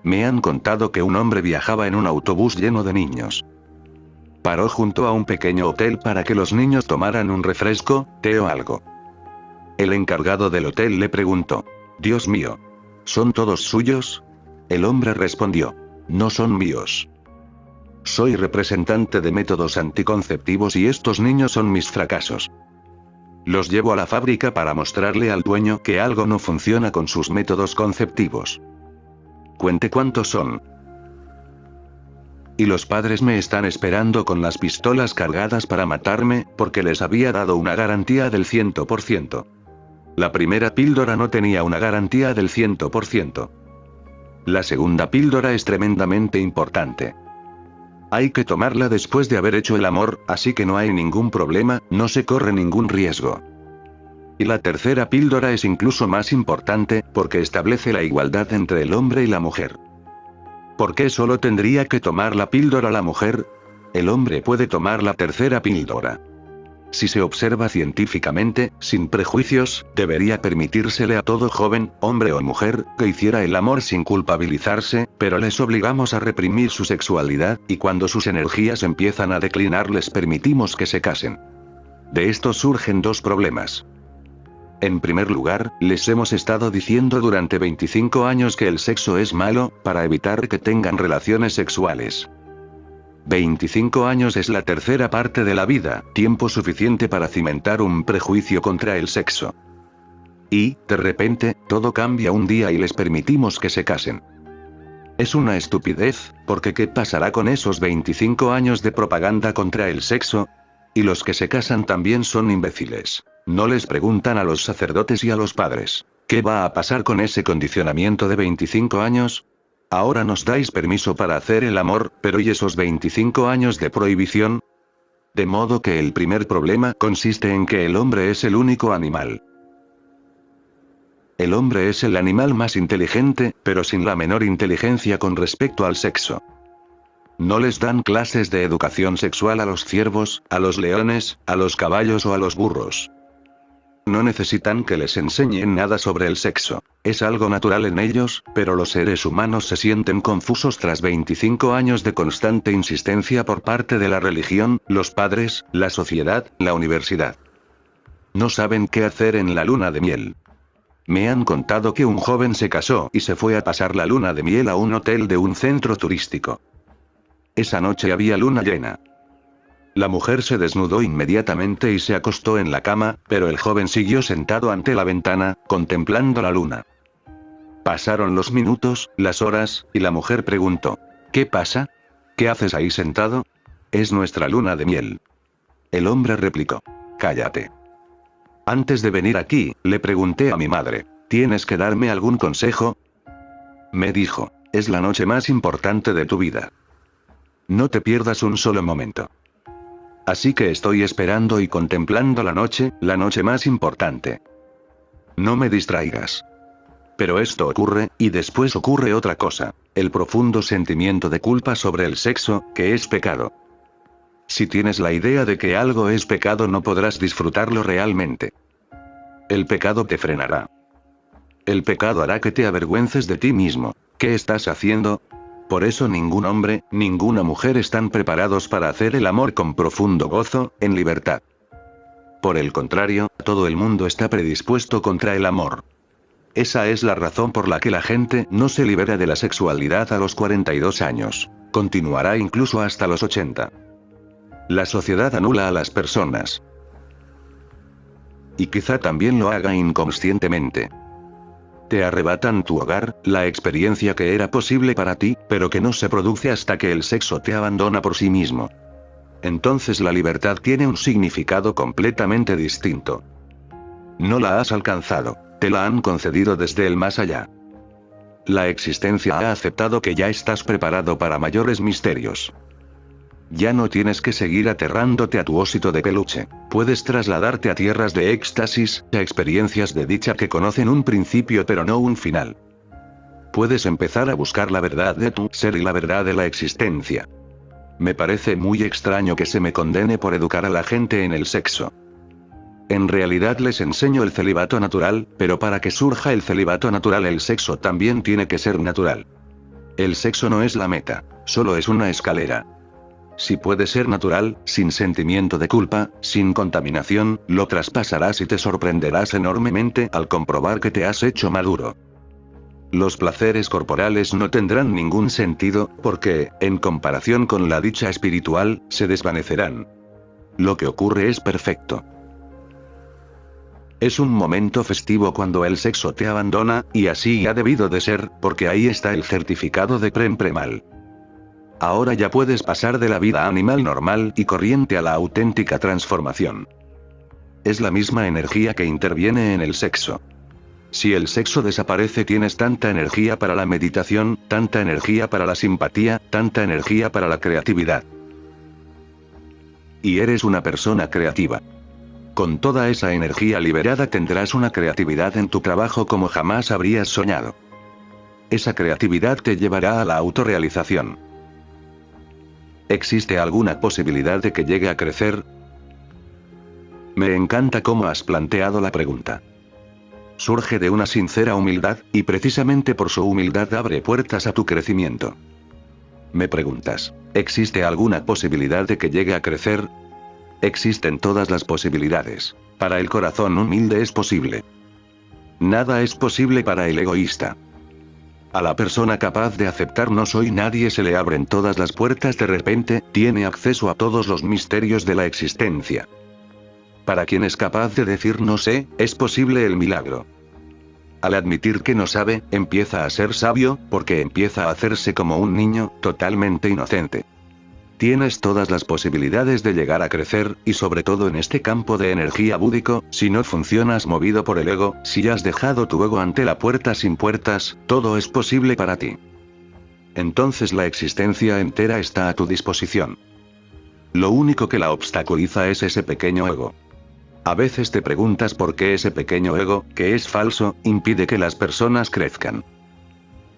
Me han contado que un hombre viajaba en un autobús lleno de niños. Paró junto a un pequeño hotel para que los niños tomaran un refresco, té o algo. El encargado del hotel le preguntó: «Dios mío, ¿son todos suyos?». El hombre respondió: «No son míos. Soy representante de métodos anticonceptivos y estos niños son mis fracasos. Los llevo a la fábrica para mostrarle al dueño que algo no funciona con sus métodos conceptivos. Cuente cuántos son. Y los padres me están esperando con las pistolas cargadas para matarme, porque les había dado una garantía del 100%. La primera píldora no tenía una garantía del 100%. La segunda píldora es tremendamente importante. Hay que tomarla después de haber hecho el amor, así que no hay ningún problema, no se corre ningún riesgo. Y la tercera píldora es incluso más importante, porque establece la igualdad entre el hombre y la mujer. ¿Por qué solo tendría que tomar la píldora la mujer? El hombre puede tomar la tercera píldora. Si se observa científicamente, sin prejuicios, debería permitírsele a todo joven, hombre o mujer, que hiciera el amor sin culpabilizarse, pero les obligamos a reprimir su sexualidad, y cuando sus energías empiezan a declinar les permitimos que se casen. De esto surgen 2 problemas. En primer lugar, les hemos estado diciendo durante 25 años que el sexo es malo, para evitar que tengan relaciones sexuales. 25 años es la tercera parte de la vida, tiempo suficiente para cimentar un prejuicio contra el sexo. Y, de repente, todo cambia un día y les permitimos que se casen. Es una estupidez, porque ¿qué pasará con esos 25 años de propaganda contra el sexo? Y los que se casan también son imbéciles. No les preguntan a los sacerdotes y a los padres: ¿qué va a pasar con ese condicionamiento de 25 años? Ahora nos dais permiso para hacer el amor, pero ¿y esos 25 años de prohibición? De modo que el primer problema consiste en que el hombre es el único animal. El hombre es el animal más inteligente, pero sin la menor inteligencia con respecto al sexo. No les dan clases de educación sexual a los ciervos, a los leones, a los caballos o a los burros. No necesitan que les enseñen nada sobre el sexo. Es algo natural en ellos, pero los seres humanos se sienten confusos tras 25 años de constante insistencia por parte de la religión, los padres, la sociedad, la universidad. No saben qué hacer en la luna de miel. Me han contado que un joven se casó y se fue a pasar la luna de miel a un hotel de un centro turístico. Esa noche había luna llena. La mujer se desnudó inmediatamente y se acostó en la cama, pero el joven siguió sentado ante la ventana, contemplando la luna. Pasaron los minutos, las horas, y la mujer preguntó: ¿Qué pasa? ¿Qué haces ahí sentado? Es nuestra luna de miel. El hombre replicó: Cállate. Antes de venir aquí, le pregunté a mi madre: ¿Tienes que darme algún consejo? Me dijo: es la noche más importante de tu vida. No te pierdas un solo momento. Así que estoy esperando y contemplando la noche más importante. No me distraigas. Pero esto ocurre, y después ocurre otra cosa: el profundo sentimiento de culpa sobre el sexo, que es pecado. Si tienes la idea de que algo es pecado, no podrás disfrutarlo realmente. El pecado te frenará. El pecado hará que te avergüences de ti mismo. ¿Qué estás haciendo? Por eso ningún hombre, ninguna mujer están preparados para hacer el amor con profundo gozo, en libertad. Por el contrario, todo el mundo está predispuesto contra el amor. Esa es la razón por la que la gente no se libera de la sexualidad a los 42 años. Continuará incluso hasta los 80. La sociedad anula a las personas. Y quizá también lo haga inconscientemente. Te arrebatan tu hogar, la experiencia que era posible para ti, pero que no se produce hasta que el sexo te abandona por sí mismo. Entonces la libertad tiene un significado completamente distinto. No la has alcanzado, te la han concedido desde el más allá. La existencia ha aceptado que ya estás preparado para mayores misterios. Ya no tienes que seguir aterrándote a tu osito de peluche. Puedes trasladarte a tierras de éxtasis, a experiencias de dicha que conocen un principio pero no un final. Puedes empezar a buscar la verdad de tu ser y la verdad de la existencia. Me parece muy extraño que se me condene por educar a la gente en el sexo. En realidad les enseño el celibato natural, pero para que surja el celibato natural el sexo también tiene que ser natural. El sexo no es la meta, solo es una escalera. Si puede ser natural, sin sentimiento de culpa, sin contaminación, lo traspasarás y te sorprenderás enormemente al comprobar que te has hecho maduro. Los placeres corporales no tendrán ningún sentido, porque, en comparación con la dicha espiritual, se desvanecerán. Lo que ocurre es perfecto. Es un momento festivo cuando el sexo te abandona, y así ha debido de ser, porque ahí está el certificado de Prem-Premal. Ahora ya puedes pasar de la vida animal normal y corriente a la auténtica transformación. Es la misma energía que interviene en el sexo. Si el sexo desaparece, tienes tanta energía para la meditación, tanta energía para la simpatía, tanta energía para la creatividad. Y eres una persona creativa. Con toda esa energía liberada tendrás una creatividad en tu trabajo como jamás habrías soñado. Esa creatividad te llevará a la autorrealización. ¿Existe alguna posibilidad de que llegue a crecer? Me encanta cómo has planteado la pregunta. Surge de una sincera humildad, y precisamente por su humildad abre puertas a tu crecimiento. Me preguntas, ¿existe alguna posibilidad de que llegue a crecer? Existen todas las posibilidades. Para el corazón humilde es posible. Nada es posible para el egoísta. A la persona capaz de aceptar no soy nadie se le abren todas las puertas de repente, tiene acceso a todos los misterios de la existencia. Para quien es capaz de decir no sé, es posible el milagro. Al admitir que no sabe, empieza a ser sabio, porque empieza a hacerse como un niño, totalmente inocente. Tienes todas las posibilidades de llegar a crecer, y sobre todo en este campo de energía búdico, si no funcionas movido por el ego, si has dejado tu ego ante la puerta sin puertas, todo es posible para ti. Entonces la existencia entera está a tu disposición. Lo único que la obstaculiza es ese pequeño ego. A veces te preguntas por qué ese pequeño ego, que es falso, impide que las personas crezcan.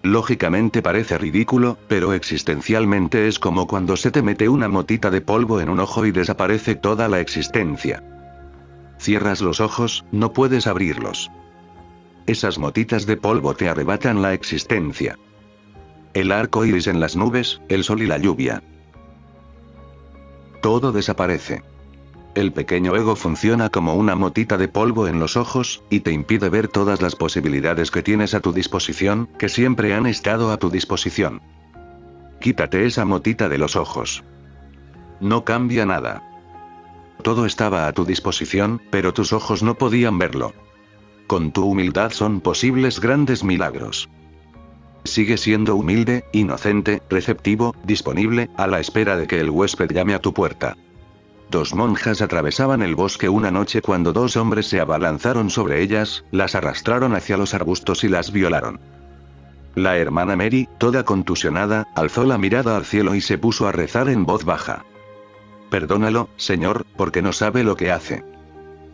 Lógicamente parece ridículo, pero existencialmente es como cuando se te mete una motita de polvo en un ojo y desaparece toda la existencia. Cierras los ojos, no puedes abrirlos. Esas motitas de polvo te arrebatan la existencia. El arco iris en las nubes, el sol y la lluvia. Todo desaparece. El pequeño ego funciona como una motita de polvo en los ojos, y te impide ver todas las posibilidades que tienes a tu disposición, que siempre han estado a tu disposición. Quítate esa motita de los ojos. No cambia nada. Todo estaba a tu disposición, pero tus ojos no podían verlo. Con tu humildad son posibles grandes milagros. Sigue siendo humilde, inocente, receptivo, disponible, a la espera de que el huésped llame a tu puerta. Dos monjas atravesaban el bosque una noche cuando dos hombres se abalanzaron sobre ellas, las arrastraron hacia los arbustos y las violaron. La hermana Mary, toda contusionada, alzó la mirada al cielo y se puso a rezar en voz baja. Perdónalo, Señor, porque no sabe lo que hace.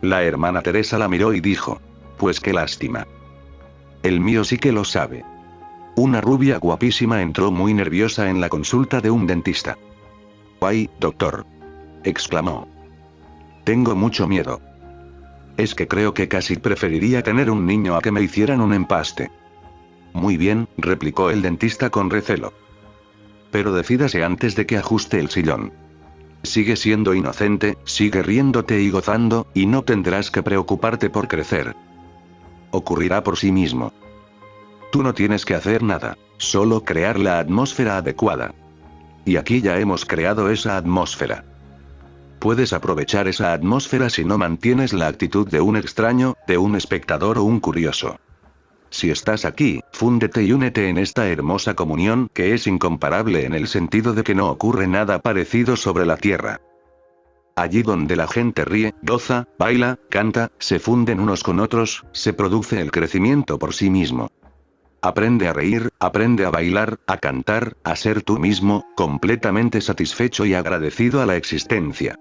La hermana Teresa la miró y dijo: pues qué lástima. El mío sí que lo sabe. Una rubia guapísima entró muy nerviosa en la consulta de un dentista. ¡Ay, doctor!, exclamó. Tengo mucho miedo. Es que creo que casi preferiría tener un niño a que me hicieran un empaste. Muy bien, replicó el dentista con recelo. Pero decídase antes de que ajuste el sillón. Sigue siendo inocente, sigue riéndote y gozando, y no tendrás que preocuparte por crecer. Ocurrirá por sí mismo. Tú no tienes que hacer nada, solo crear la atmósfera adecuada. Y aquí ya hemos creado esa atmósfera. Puedes aprovechar esa atmósfera si no mantienes la actitud de un extraño, de un espectador o un curioso. Si estás aquí, fúndete y únete en esta hermosa comunión que es incomparable en el sentido de que no ocurre nada parecido sobre la tierra. Allí donde la gente ríe, goza, baila, canta, se funden unos con otros, se produce el crecimiento por sí mismo. Aprende a reír, aprende a bailar, a cantar, a ser tú mismo, completamente satisfecho y agradecido a la existencia.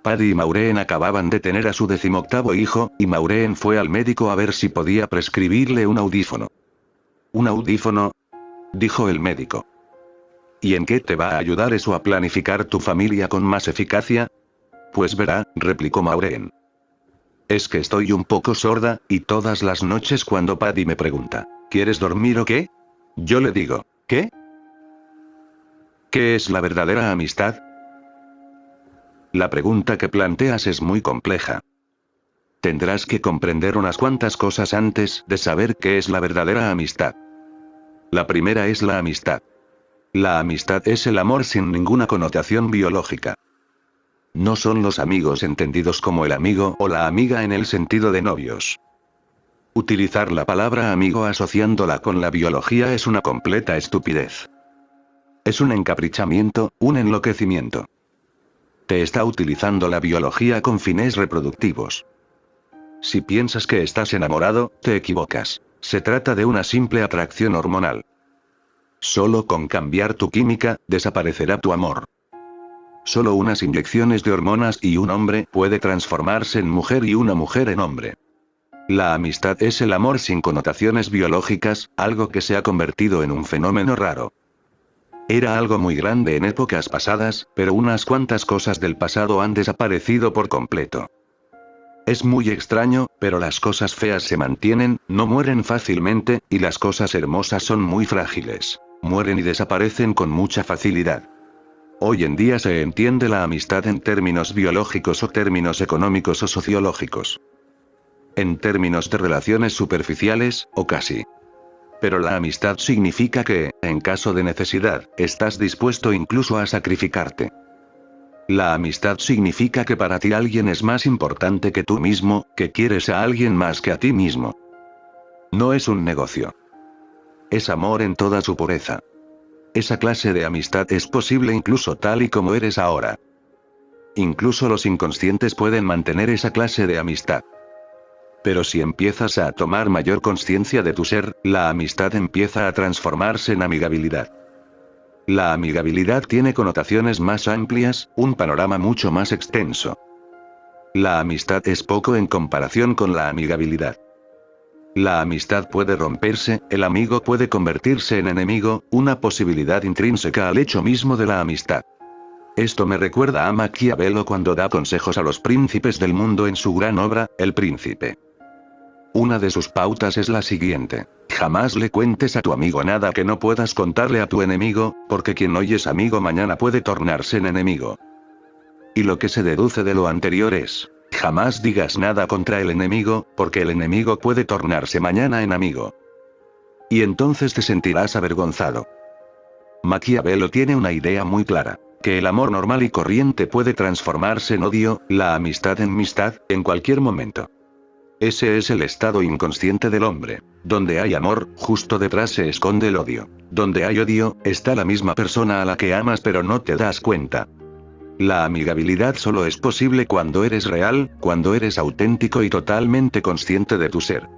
Paddy y Maureen acababan de tener a su 18º hijo, y Maureen fue al médico a ver si podía prescribirle un audífono. ¿Un audífono?, dijo el médico. ¿Y en qué te va a ayudar eso a planificar tu familia con más eficacia? Pues verá, replicó Maureen. Es que estoy un poco sorda, y todas las noches cuando Paddy me pregunta: ¿quieres dormir o qué?, yo le digo: ¿qué? ¿Qué es la verdadera amistad? La pregunta que planteas es muy compleja. Tendrás que comprender unas cuantas cosas antes de saber qué es la verdadera amistad. La primera es la amistad. La amistad es el amor sin ninguna connotación biológica. No son los amigos entendidos como el amigo o la amiga en el sentido de novios. Utilizar la palabra amigo asociándola con la biología es una completa estupidez. Es un encaprichamiento, un enloquecimiento. Te está utilizando la biología con fines reproductivos. Si piensas que estás enamorado, te equivocas. Se trata de una simple atracción hormonal. Solo con cambiar tu química, desaparecerá tu amor. Solo unas inyecciones de hormonas y un hombre puede transformarse en mujer y una mujer en hombre. La amistad es el amor sin connotaciones biológicas, algo que se ha convertido en un fenómeno raro. Era algo muy grande en épocas pasadas, pero unas cuantas cosas del pasado han desaparecido por completo. Es muy extraño, pero las cosas feas se mantienen, no mueren fácilmente, y las cosas hermosas son muy frágiles. Mueren y desaparecen con mucha facilidad. Hoy en día se entiende la amistad en términos biológicos o términos económicos o sociológicos. En términos de relaciones superficiales, o casi. Pero la amistad significa que, en caso de necesidad, estás dispuesto incluso a sacrificarte. La amistad significa que para ti alguien es más importante que tú mismo, que quieres a alguien más que a ti mismo. No es un negocio. Es amor en toda su pureza. Esa clase de amistad es posible incluso tal y como eres ahora. Incluso los inconscientes pueden mantener esa clase de amistad. Pero si empiezas a tomar mayor conciencia de tu ser, la amistad empieza a transformarse en amigabilidad. La amigabilidad tiene connotaciones más amplias, un panorama mucho más extenso. La amistad es poco en comparación con la amigabilidad. La amistad puede romperse, el amigo puede convertirse en enemigo, una posibilidad intrínseca al hecho mismo de la amistad. Esto me recuerda a Maquiavelo cuando da consejos a los príncipes del mundo en su gran obra, El Príncipe. Una de sus pautas es la siguiente: jamás le cuentes a tu amigo nada que no puedas contarle a tu enemigo, porque quien hoy es amigo mañana puede tornarse en enemigo. Y lo que se deduce de lo anterior es: jamás digas nada contra el enemigo, porque el enemigo puede tornarse mañana en amigo. Y entonces te sentirás avergonzado. Maquiavelo tiene una idea muy clara: que el amor normal y corriente puede transformarse en odio, la amistad en amistad, en cualquier momento. Ese es el estado inconsciente del hombre. Donde hay amor, justo detrás se esconde el odio. Donde hay odio, está la misma persona a la que amas pero no te das cuenta. La amigabilidad solo es posible cuando eres real, cuando eres auténtico y totalmente consciente de tu ser.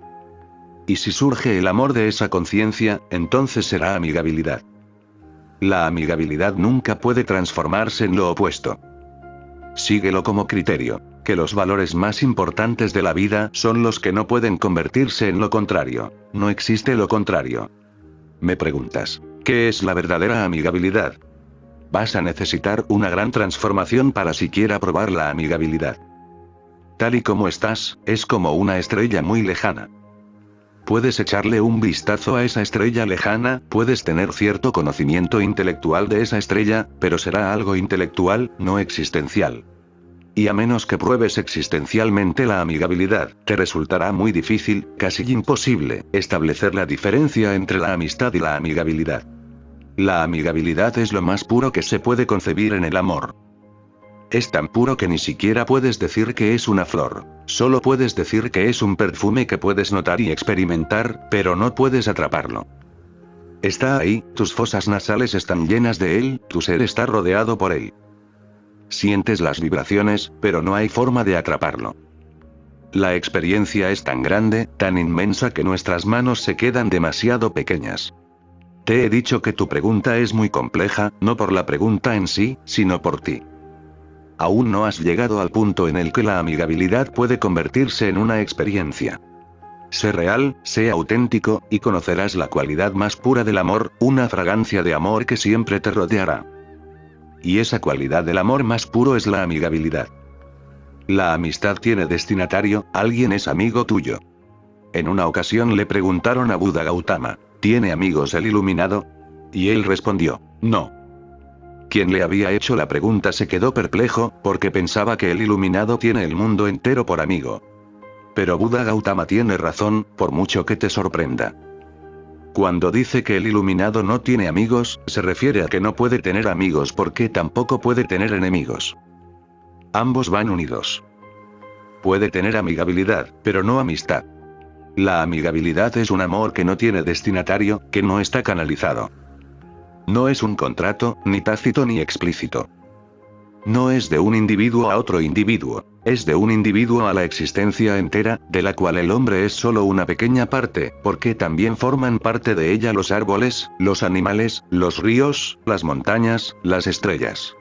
Y si surge el amor de esa conciencia, entonces será amigabilidad. La amigabilidad nunca puede transformarse en lo opuesto. Síguelo como criterio, que los valores más importantes de la vida son los que no pueden convertirse en lo contrario. No existe lo contrario. Me preguntas, ¿qué es la verdadera amigabilidad? Vas a necesitar una gran transformación para siquiera probar la amigabilidad. Tal y como estás, es como una estrella muy lejana. Puedes echarle un vistazo a esa estrella lejana, puedes tener cierto conocimiento intelectual de esa estrella, pero será algo intelectual, no existencial. Y a menos que pruebes existencialmente la amigabilidad, te resultará muy difícil, casi imposible, establecer la diferencia entre la amistad y la amigabilidad. La amigabilidad es lo más puro que se puede concebir en el amor. Es tan puro que ni siquiera puedes decir que es una flor. Solo puedes decir que es un perfume que puedes notar y experimentar, pero no puedes atraparlo. Está ahí, tus fosas nasales están llenas de él, tu ser está rodeado por él. Sientes las vibraciones, pero no hay forma de atraparlo. La experiencia es tan grande, tan inmensa que nuestras manos se quedan demasiado pequeñas. Te he dicho que tu pregunta es muy compleja, no por la pregunta en sí, sino por ti. Aún no has llegado al punto en el que la amigabilidad puede convertirse en una experiencia. Sé real, sé auténtico, y conocerás la cualidad más pura del amor, una fragancia de amor que siempre te rodeará. Y esa cualidad del amor más puro es la amigabilidad. La amistad tiene destinatario, alguien es amigo tuyo. En una ocasión le preguntaron a Buda Gautama, ¿tiene amigos el iluminado? Y él respondió, no. Quien le había hecho la pregunta se quedó perplejo, porque pensaba que el iluminado tiene el mundo entero por amigo. Pero Buda Gautama tiene razón, por mucho que te sorprenda. Cuando dice que el iluminado no tiene amigos, se refiere a que no puede tener amigos porque tampoco puede tener enemigos. Ambos van unidos. Puede tener amigabilidad, pero no amistad. La amigabilidad es un amor que no tiene destinatario, que no está canalizado. No es un contrato, ni tácito ni explícito. No es de un individuo a otro individuo, es de un individuo a la existencia entera, de la cual el hombre es solo una pequeña parte, porque también forman parte de ella los árboles, los animales, los ríos, las montañas, las estrellas.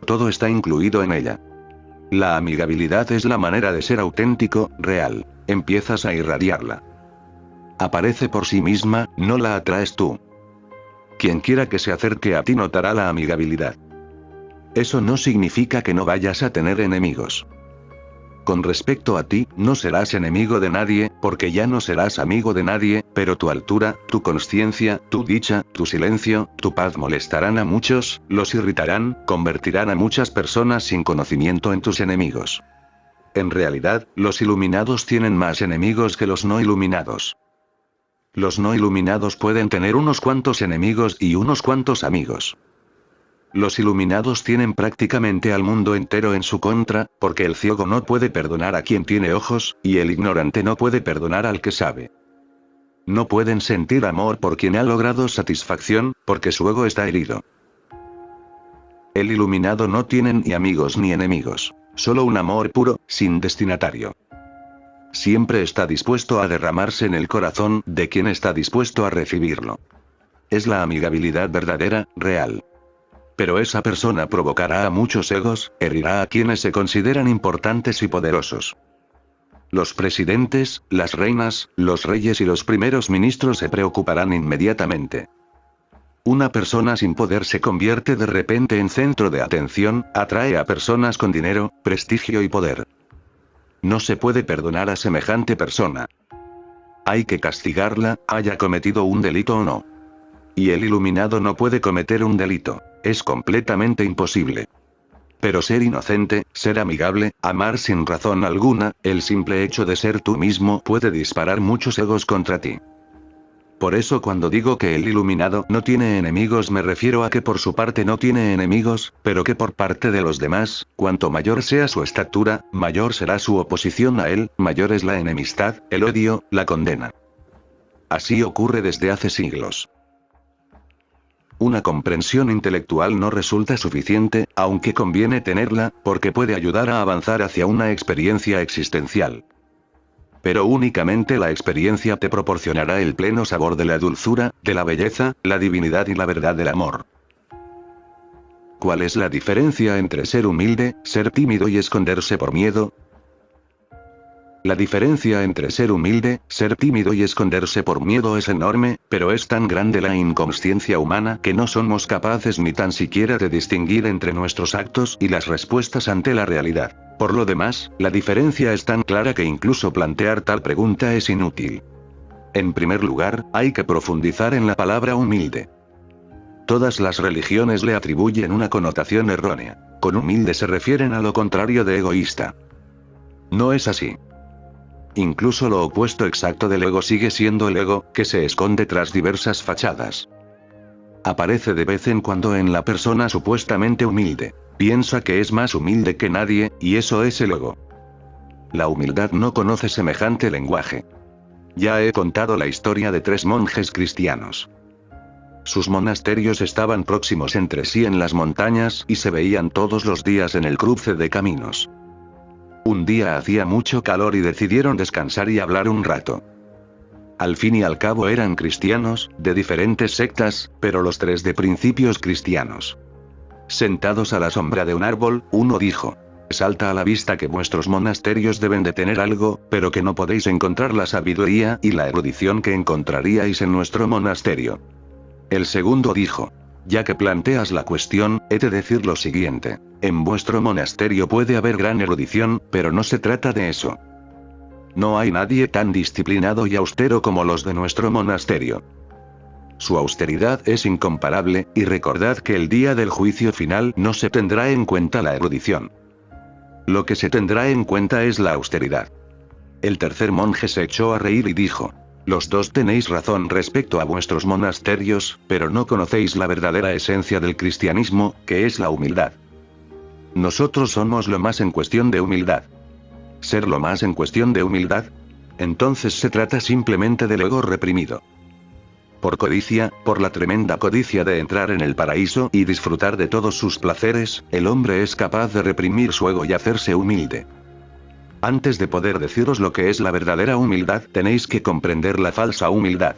Todo está incluido en ella. La amigabilidad es la manera de ser auténtico, real. Empiezas a irradiarla. Aparece por sí misma, no la atraes tú. Quien quiera que se acerque a ti notará la amigabilidad. Eso no significa que no vayas a tener enemigos. Con respecto a ti, no serás enemigo de nadie, porque ya no serás amigo de nadie, pero tu altura, tu consciencia, tu dicha, tu silencio, tu paz molestarán a muchos, los irritarán, convertirán a muchas personas sin conocimiento en tus enemigos. En realidad, los iluminados tienen más enemigos que los no iluminados. Los no iluminados pueden tener unos cuantos enemigos y unos cuantos amigos. Los iluminados tienen prácticamente al mundo entero en su contra, porque el ciego no puede perdonar a quien tiene ojos, y el ignorante no puede perdonar al que sabe. No pueden sentir amor por quien ha logrado satisfacción, porque su ego está herido. El iluminado no tiene ni amigos ni enemigos, solo un amor puro, sin destinatario. Siempre está dispuesto a derramarse en el corazón de quien está dispuesto a recibirlo. Es la amigabilidad verdadera, real. Pero esa persona provocará a muchos egos, herirá a quienes se consideran importantes y poderosos. Los presidentes, las reinas, los reyes y los primeros ministros se preocuparán inmediatamente. Una persona sin poder se convierte de repente en centro de atención, atrae a personas con dinero, prestigio y poder. No se puede perdonar a semejante persona. Hay que castigarla, haya cometido un delito o no. Y el iluminado no puede cometer un delito. Es completamente imposible. Pero ser inocente, ser amigable, amar sin razón alguna, el simple hecho de ser tú mismo puede disparar muchos egos contra ti. Por eso cuando digo que el iluminado no tiene enemigos me refiero a que por su parte no tiene enemigos, pero que por parte de los demás, cuanto mayor sea su estatura, mayor será su oposición a él, mayor es la enemistad, el odio, la condena. Así ocurre desde hace siglos. Una comprensión intelectual no resulta suficiente, aunque conviene tenerla, porque puede ayudar a avanzar hacia una experiencia existencial. Pero únicamente la experiencia te proporcionará el pleno sabor de la dulzura, de la belleza, la divinidad y la verdad del amor. ¿Cuál es la diferencia entre ser humilde, ser tímido y esconderse por miedo? La diferencia entre ser humilde, ser tímido y esconderse por miedo es enorme, pero es tan grande la inconsciencia humana que no somos capaces ni tan siquiera de distinguir entre nuestros actos y las respuestas ante la realidad. Por lo demás, la diferencia es tan clara que incluso plantear tal pregunta es inútil. En primer lugar, hay que profundizar en la palabra humilde. Todas las religiones le atribuyen una connotación errónea. Con humilde se refieren a lo contrario de egoísta. No es así. Incluso lo opuesto exacto del ego sigue siendo el ego, que se esconde tras diversas fachadas. Aparece de vez en cuando en la persona supuestamente humilde. Piensa que es más humilde que nadie, y eso es el ego. La humildad no conoce semejante lenguaje. Ya he contado la historia de 3 monjes cristianos. Sus monasterios estaban próximos entre sí en las montañas y se veían todos los días en el cruce de caminos. Un día hacía mucho calor y decidieron descansar y hablar un rato. Al fin y al cabo eran cristianos, de diferentes sectas, pero los 3 de principios cristianos. Sentados a la sombra de un árbol, uno dijo: salta a la vista que vuestros monasterios deben de tener algo, pero que no podéis encontrar la sabiduría y la erudición que encontraríais en nuestro monasterio. El segundo dijo: ya que planteas la cuestión, he de decir lo siguiente. En vuestro monasterio puede haber gran erudición, pero no se trata de eso. No hay nadie tan disciplinado y austero como los de nuestro monasterio. Su austeridad es incomparable, y recordad que el día del juicio final no se tendrá en cuenta la erudición. Lo que se tendrá en cuenta es la austeridad. El tercer monje se echó a reír y dijo: los 2 tenéis razón respecto a vuestros monasterios, pero no conocéis la verdadera esencia del cristianismo, que es la humildad. Nosotros somos lo más en cuestión de humildad. ¿Ser lo más en cuestión de humildad? Entonces se trata simplemente del ego reprimido. Por codicia, por la tremenda codicia de entrar en el paraíso y disfrutar de todos sus placeres, el hombre es capaz de reprimir su ego y hacerse humilde. Antes de poder deciros lo que es la verdadera humildad, tenéis que comprender la falsa humildad.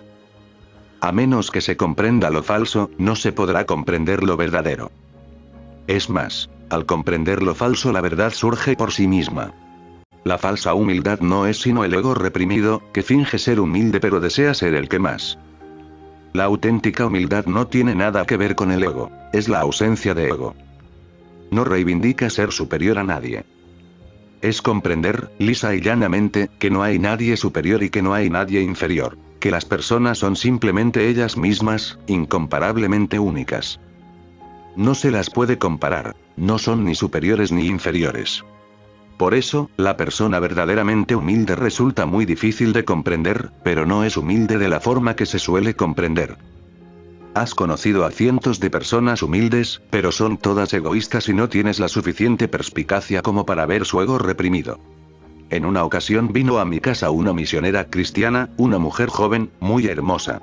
A menos que se comprenda lo falso, no se podrá comprender lo verdadero. Es más, al comprender lo falso la verdad surge por sí misma. La falsa humildad no es sino el ego reprimido, que finge ser humilde pero desea ser el que más. La auténtica humildad no tiene nada que ver con el ego, es la ausencia de ego. No reivindica ser superior a nadie. Es comprender, lisa y llanamente, que no hay nadie superior y que no hay nadie inferior, que las personas son simplemente ellas mismas, incomparablemente únicas. No se las puede comparar, no son ni superiores ni inferiores. Por eso, la persona verdaderamente humilde resulta muy difícil de comprender, pero no es humilde de la forma que se suele comprender. Has conocido a cientos de personas humildes, pero son todas egoístas y no tienes la suficiente perspicacia como para ver su ego reprimido. En una ocasión vino a mi casa una misionera cristiana, una mujer joven, muy hermosa.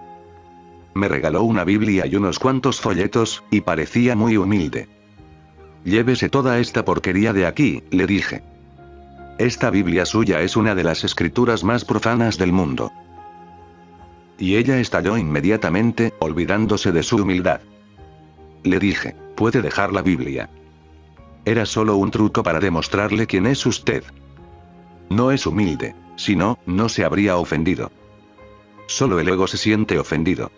Me regaló una Biblia y unos cuantos folletos, y parecía muy humilde. Llévese toda esta porquería de aquí, le dije. Esta Biblia suya es una de las escrituras más profanas del mundo. Y ella estalló inmediatamente, olvidándose de su humildad. Le dije: puede dejar la Biblia. Era solo un truco para demostrarle quién es usted. No es humilde. Si no, no se habría ofendido. Solo el ego se siente ofendido.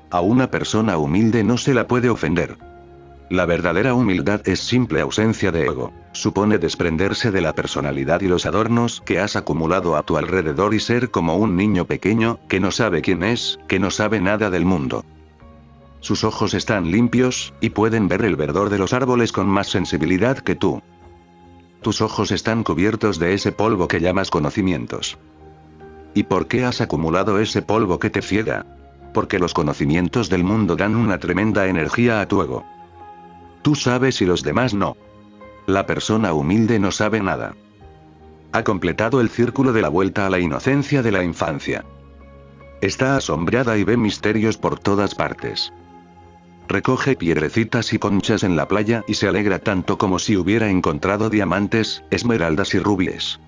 A una persona humilde no se la puede ofender. La verdadera humildad es simple ausencia de ego. Supone desprenderse de la personalidad y los adornos que has acumulado a tu alrededor y ser como un niño pequeño, que no sabe quién es, que no sabe nada del mundo. Sus ojos están limpios, y pueden ver el verdor de los árboles con más sensibilidad que tú. Tus ojos están cubiertos de ese polvo que llamas conocimientos. ¿Y por qué has acumulado ese polvo que te ciega? Porque los conocimientos del mundo dan una tremenda energía a tu ego. Tú sabes y los demás no. La persona humilde no sabe nada. Ha completado el círculo de la vuelta a la inocencia de la infancia. Está asombrada y ve misterios por todas partes. Recoge piedrecitas y conchas en la playa y se alegra tanto como si hubiera encontrado diamantes, esmeraldas y rubíes.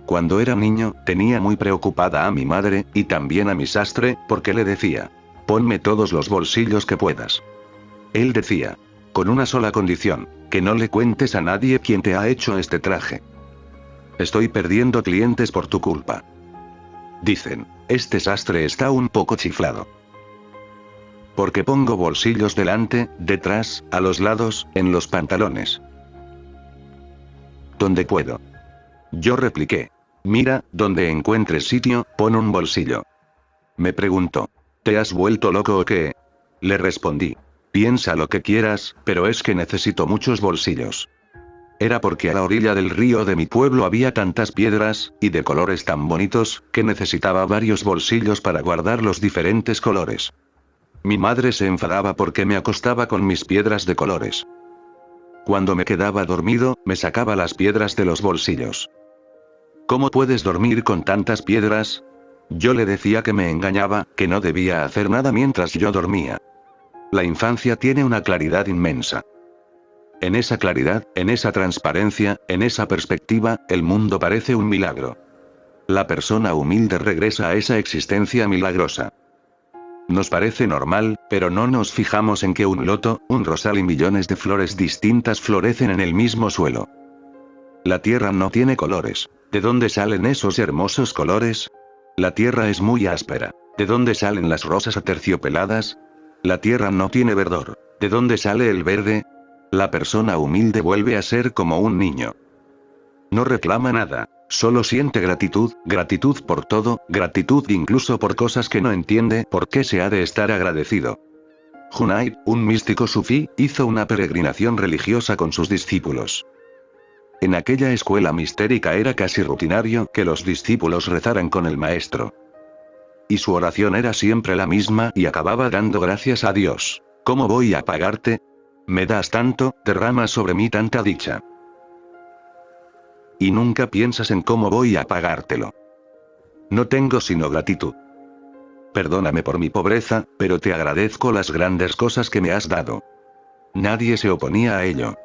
Cuando era niño, tenía muy preocupada a mi madre, y también a mi sastre, porque le decía: ponme todos los bolsillos que puedas. Él decía: con una sola condición, que no le cuentes a nadie quién te ha hecho este traje. Estoy perdiendo clientes por tu culpa. Dicen, este sastre está un poco chiflado. Porque pongo bolsillos delante, detrás, a los lados, en los pantalones. Donde puedo. Yo repliqué: mira, donde encuentres sitio, pon un bolsillo. Me preguntó: ¿te has vuelto loco o qué? Le respondí: piensa lo que quieras, pero es que necesito muchos bolsillos. Era porque a la orilla del río de mi pueblo había tantas piedras, y de colores tan bonitos, que necesitaba varios bolsillos para guardar los diferentes colores. Mi madre se enfadaba porque me acostaba con mis piedras de colores. Cuando me quedaba dormido, me sacaba las piedras de los bolsillos. ¿Cómo puedes dormir con tantas piedras? Yo le decía que me engañaba, que no debía hacer nada mientras yo dormía. La infancia tiene una claridad inmensa. En esa claridad, en esa transparencia, en esa perspectiva, el mundo parece un milagro. La persona humilde regresa a esa existencia milagrosa. Nos parece normal, pero no nos fijamos en que un loto, un rosal y millones de flores distintas florecen en el mismo suelo. La tierra no tiene colores. ¿De dónde salen esos hermosos colores? La tierra es muy áspera. ¿De dónde salen las rosas aterciopeladas? La tierra no tiene verdor. ¿De dónde sale el verde? La persona humilde vuelve a ser como un niño. No reclama nada, solo siente gratitud, gratitud por todo, gratitud incluso por cosas que no entiende por qué se ha de estar agradecido. Junaid, un místico sufí, hizo una peregrinación religiosa con sus discípulos. En aquella escuela mistérica era casi rutinario que los discípulos rezaran con el maestro. Y su oración era siempre la misma y acababa dando gracias a Dios. ¿Cómo voy a pagarte? Me das tanto, derramas sobre mí tanta dicha. Y nunca piensas en cómo voy a pagártelo. No tengo sino gratitud. Perdóname por mi pobreza, pero te agradezco las grandes cosas que me has dado. Nadie se oponía a ello.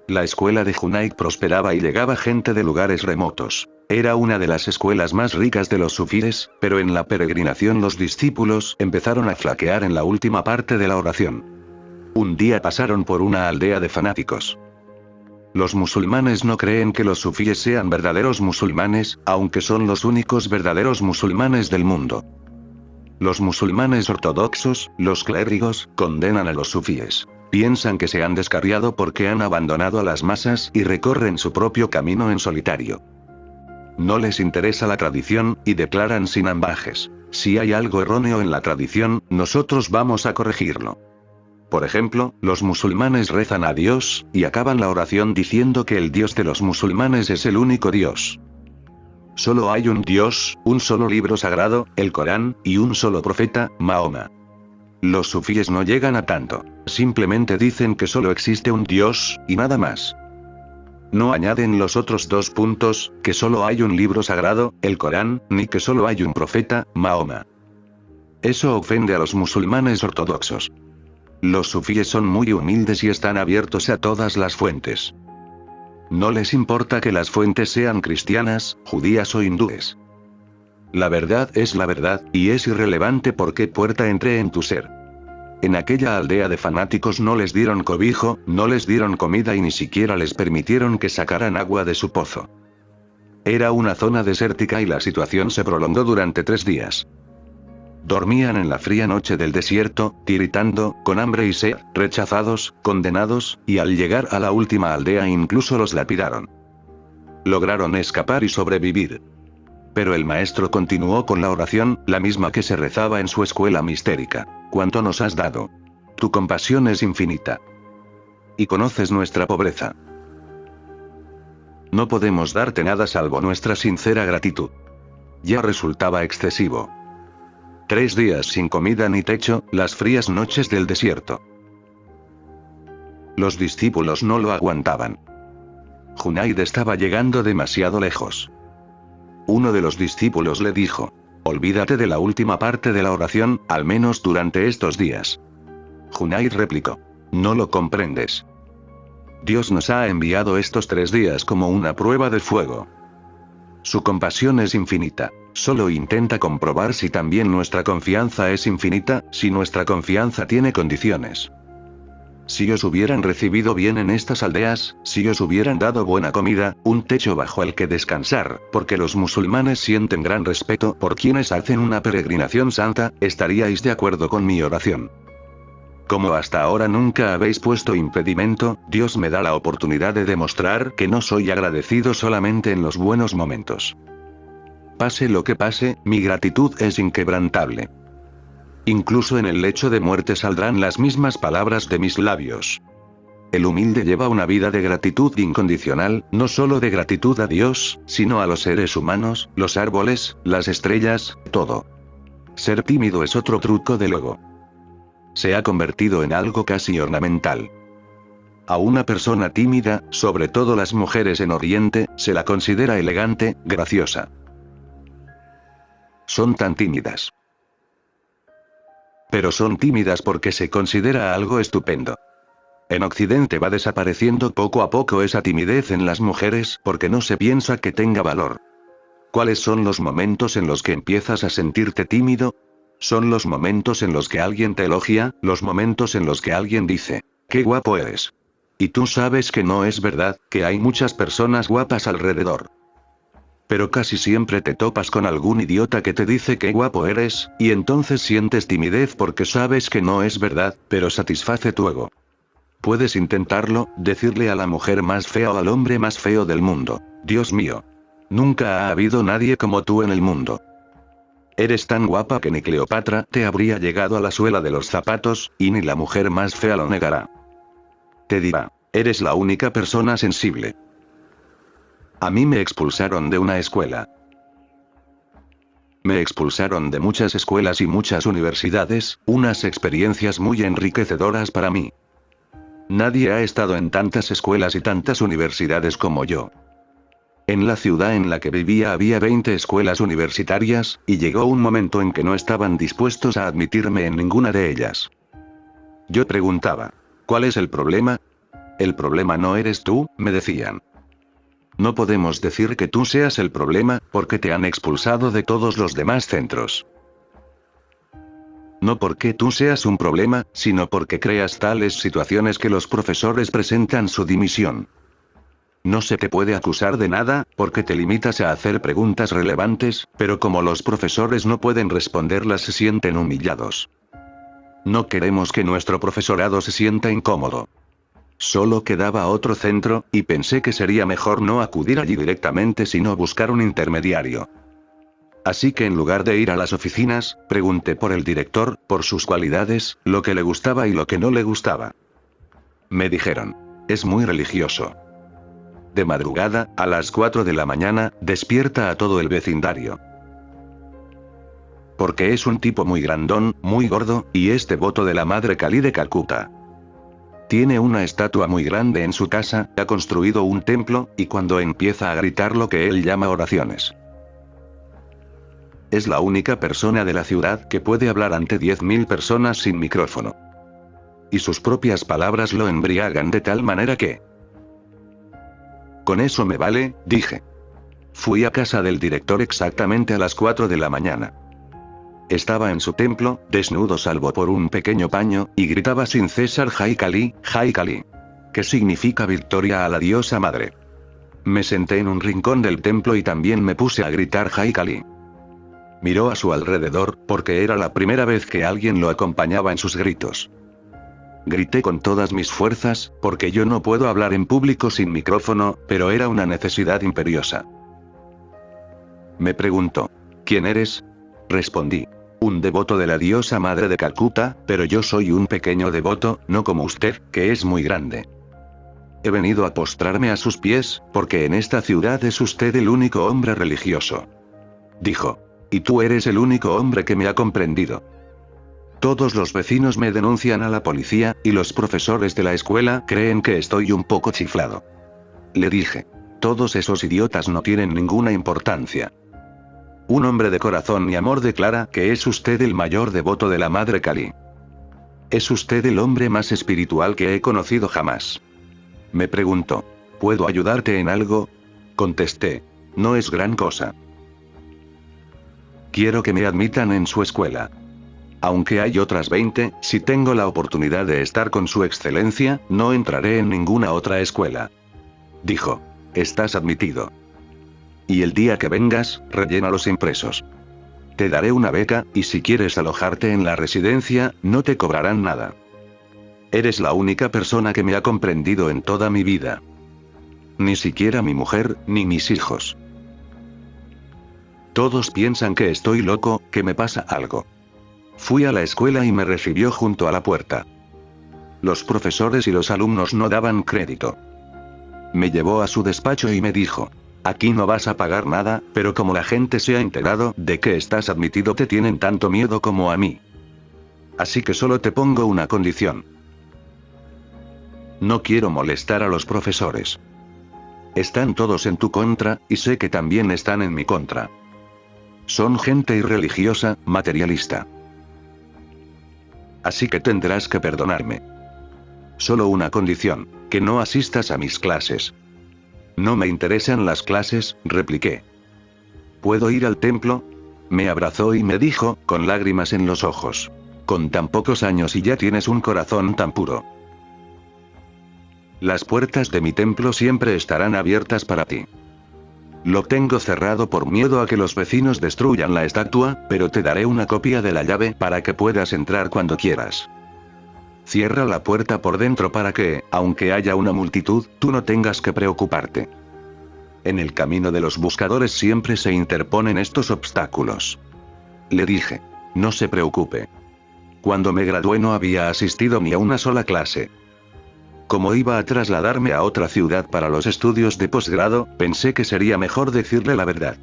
La escuela de Junaid prosperaba y llegaba gente de lugares remotos. Era una de las escuelas más ricas de los sufíes, pero en la peregrinación los discípulos empezaron a flaquear en la última parte de la oración. Un día pasaron por una aldea de fanáticos. Los musulmanes no creen que los sufíes sean verdaderos musulmanes, aunque son los únicos verdaderos musulmanes del mundo. Los musulmanes ortodoxos, los clérigos, condenan a los sufíes. Piensan que se han descarriado porque han abandonado a las masas y recorren su propio camino en solitario. No les interesa la tradición, y declaran sin ambajes: si hay algo erróneo en la tradición, nosotros vamos a corregirlo. Por ejemplo, los musulmanes rezan a Dios, y acaban la oración diciendo que el Dios de los musulmanes es el único Dios. Solo hay un Dios, un solo libro sagrado, el Corán, y un solo profeta, Mahoma. Los sufíes no llegan a tanto. Simplemente dicen que solo existe un Dios, y nada más. No añaden los otros dos puntos, que solo hay un libro sagrado, el Corán, ni que solo hay un profeta, Mahoma. Eso ofende a los musulmanes ortodoxos. Los sufíes son muy humildes y están abiertos a todas las fuentes. No les importa que las fuentes sean cristianas, judías o hindúes. La verdad es la verdad, y es irrelevante por qué puerta entre en tu ser. En aquella aldea de fanáticos no les dieron cobijo, no les dieron comida y ni siquiera les permitieron que sacaran agua de su pozo. Era una zona desértica y la situación se prolongó durante 3 días. Dormían en la fría noche del desierto, tiritando, con hambre y sed, rechazados, condenados, y al llegar a la última aldea incluso los lapidaron. Lograron escapar y sobrevivir. Pero el maestro continuó con la oración, la misma que se rezaba en su escuela mistérica. ¿Cuánto nos has dado? Tu compasión es infinita. Y conoces nuestra pobreza. No podemos darte nada salvo nuestra sincera gratitud. Ya resultaba excesivo. 3 días sin comida ni techo, las frías noches del desierto. Los discípulos no lo aguantaban. Junaid estaba llegando demasiado lejos. Uno de los discípulos le dijo: olvídate de la última parte de la oración, al menos durante estos días. Junaid replicó: no lo comprendes. Dios nos ha enviado estos 3 días como una prueba de fuego. Su compasión es infinita. Solo intenta comprobar si también nuestra confianza es infinita, si nuestra confianza tiene condiciones. Si os hubieran recibido bien en estas aldeas, si os hubieran dado buena comida, un techo bajo el que descansar, porque los musulmanes sienten gran respeto por quienes hacen una peregrinación santa, estaríais de acuerdo con mi oración. Como hasta ahora nunca habéis puesto impedimento, Dios me da la oportunidad de demostrar que no soy agradecido solamente en los buenos momentos. Pase lo que pase, mi gratitud es inquebrantable. Incluso en el lecho de muerte saldrán las mismas palabras de mis labios. El humilde lleva una vida de gratitud incondicional, no solo de gratitud a Dios, sino a los seres humanos, los árboles, las estrellas, todo. Ser tímido es otro truco del ego. Se ha convertido en algo casi ornamental. A una persona tímida, sobre todo las mujeres en Oriente, se la considera elegante, graciosa. Son tan tímidas. Pero son tímidas porque se considera algo estupendo. En Occidente va desapareciendo poco a poco esa timidez en las mujeres porque no se piensa que tenga valor. ¿Cuáles son los momentos en los que empiezas a sentirte tímido? Son los momentos en los que alguien te elogia, los momentos en los que alguien dice: ¡qué guapo eres! Y tú sabes que no es verdad, que hay muchas personas guapas alrededor. Pero casi siempre te topas con algún idiota que te dice qué guapo eres, y entonces sientes timidez porque sabes que no es verdad, pero satisface tu ego. Puedes intentarlo, decirle a la mujer más fea o al hombre más feo del mundo: Dios mío. Nunca ha habido nadie como tú en el mundo. Eres tan guapa que ni Cleopatra te habría llegado a la suela de los zapatos, y ni la mujer más fea lo negará. Te dirá: eres la única persona sensible. A mí me expulsaron de una escuela. Me expulsaron de muchas escuelas y muchas universidades, unas experiencias muy enriquecedoras para mí. Nadie ha estado en tantas escuelas y tantas universidades como yo. En la ciudad en la que vivía había 20 escuelas universitarias, y llegó un momento en que no estaban dispuestos a admitirme en ninguna de ellas. Yo preguntaba: ¿cuál es el problema? El problema no eres tú, me decían. No podemos decir que tú seas el problema, porque te han expulsado de todos los demás centros. No porque tú seas un problema, sino porque creas tales situaciones que los profesores presentan su dimisión. No se te puede acusar de nada, porque te limitas a hacer preguntas relevantes, pero como los profesores no pueden responderlas se sienten humillados. No queremos que nuestro profesorado se sienta incómodo. Solo quedaba otro centro, y pensé que sería mejor no acudir allí directamente sino buscar un intermediario. Así que en lugar de ir a las oficinas, pregunté por el director, por sus cualidades, lo que le gustaba y lo que no le gustaba. Me dijeron: es muy religioso. De madrugada, a las 4 de la mañana, despierta a todo el vecindario. Porque es un tipo muy grandón, muy gordo, y es devoto de la Madre Kali de Calcuta. Tiene una estatua muy grande en su casa, ha construido un templo, y cuando empieza a gritar lo que él llama oraciones. Es la única persona de la ciudad que puede hablar ante 10.000 personas sin micrófono. Y sus propias palabras lo embriagan de tal manera que... Con eso me vale, dije. Fui a casa del director exactamente a las 4 de la mañana. Estaba en su templo, desnudo salvo por un pequeño paño, y gritaba sin cesar Jai Kali, que significa victoria a la diosa madre. Me senté en un rincón del templo y también me puse a gritar Jai Kali. Miró a su alrededor, porque era la primera vez que alguien lo acompañaba en sus gritos. Grité con todas mis fuerzas, porque yo no puedo hablar en público sin micrófono, pero era una necesidad imperiosa. Me preguntó: ¿quién eres? Respondí: un devoto de la diosa madre de Calcuta, pero yo soy un pequeño devoto, no como usted, que es muy grande. He venido a postrarme a sus pies, porque en esta ciudad es usted el único hombre religioso. Dijo. Y tú eres el único hombre que me ha comprendido. Todos los vecinos me denuncian a la policía, y los profesores de la escuela creen que estoy un poco chiflado. Le dije. Todos esos idiotas no tienen ninguna importancia. Un hombre de corazón y amor declara que es usted el mayor devoto de la Madre Kali. Es usted el hombre más espiritual que he conocido jamás. Me preguntó: ¿puedo ayudarte en algo? Contesté: no es gran cosa. Quiero que me admitan en su escuela. Aunque hay otras 20, si tengo la oportunidad de estar con su excelencia, no entraré en ninguna otra escuela. Dijo. Estás admitido. Y el día que vengas, rellena los impresos. Te daré una beca, y si quieres alojarte en la residencia, no te cobrarán nada. Eres la única persona que me ha comprendido en toda mi vida. Ni siquiera mi mujer, ni mis hijos. Todos piensan que estoy loco, que me pasa algo. Fui a la escuela y me recibió junto a la puerta. Los profesores y los alumnos no daban crédito. Me llevó a su despacho y me dijo: aquí no vas a pagar nada, pero como la gente se ha enterado de que estás admitido, te tienen tanto miedo como a mí. Así que solo te pongo una condición. No quiero molestar a los profesores. Están todos en tu contra, y sé que también están en mi contra. Son gente irreligiosa, materialista. Así que tendrás que perdonarme. Solo una condición: que no asistas a mis clases. No me interesan las clases, repliqué. ¿Puedo ir al templo? Me abrazó y me dijo, con lágrimas en los ojos: con tan pocos años y ya tienes un corazón tan puro. Las puertas de mi templo siempre estarán abiertas para ti. Lo tengo cerrado por miedo a que los vecinos destruyan la estatua, pero te daré una copia de la llave para que puedas entrar cuando quieras. Cierra la puerta por dentro para que, aunque haya una multitud, tú no tengas que preocuparte. En el camino de los buscadores siempre se interponen estos obstáculos. Le dije. No se preocupe. Cuando me gradué no había asistido ni a una sola clase. Como iba a trasladarme a otra ciudad para los estudios de posgrado, pensé que sería mejor decirle la verdad.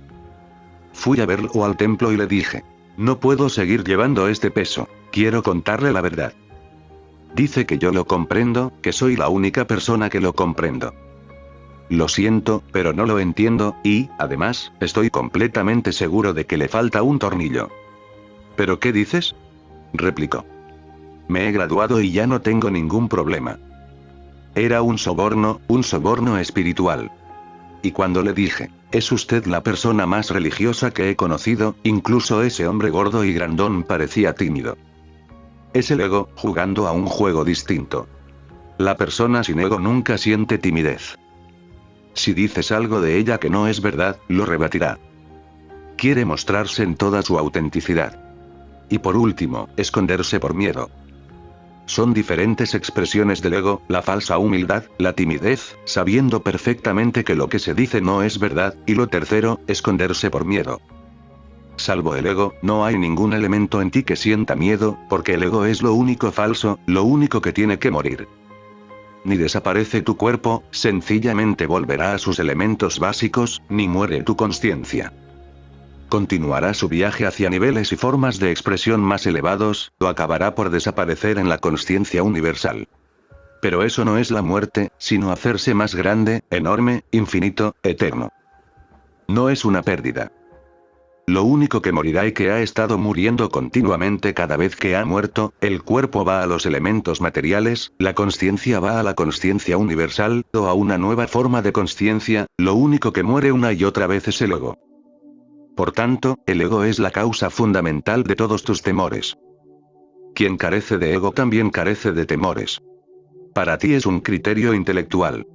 Fui a verlo al templo y le dije: no puedo seguir llevando este peso, quiero contarle la verdad. Dice que yo lo comprendo, que soy la única persona que lo comprendo. Lo siento, pero no lo entiendo, y, además, estoy completamente seguro de que le falta un tornillo. ¿Pero qué dices? Replicó. Me he graduado y ya no tengo ningún problema. Era un soborno espiritual. Y cuando le dije: es usted la persona más religiosa que he conocido, incluso ese hombre gordo y grandón parecía tímido. Es el ego, jugando a un juego distinto. La persona sin ego nunca siente timidez. Si dices algo de ella que no es verdad, lo rebatirá. Quiere mostrarse en toda su autenticidad. Y por último, esconderse por miedo. Son diferentes expresiones del ego: la falsa humildad, la timidez, sabiendo perfectamente que lo que se dice no es verdad, y lo tercero, esconderse por miedo. Salvo el ego, no hay ningún elemento en ti que sienta miedo, porque el ego es lo único falso, lo único que tiene que morir. Ni desaparece tu cuerpo, sencillamente volverá a sus elementos básicos, ni muere tu consciencia. Continuará su viaje hacia niveles y formas de expresión más elevados, o acabará por desaparecer en la consciencia universal. Pero eso no es la muerte, sino hacerse más grande, enorme, infinito, eterno. No es una pérdida. Lo único que morirá y que ha estado muriendo continuamente cada vez que ha muerto: el cuerpo va a los elementos materiales, la consciencia va a la consciencia universal, o a una nueva forma de consciencia. Lo único que muere una y otra vez es el ego. Por tanto, el ego es la causa fundamental de todos tus temores. Quien carece de ego también carece de temores. Para ti es un criterio intelectual.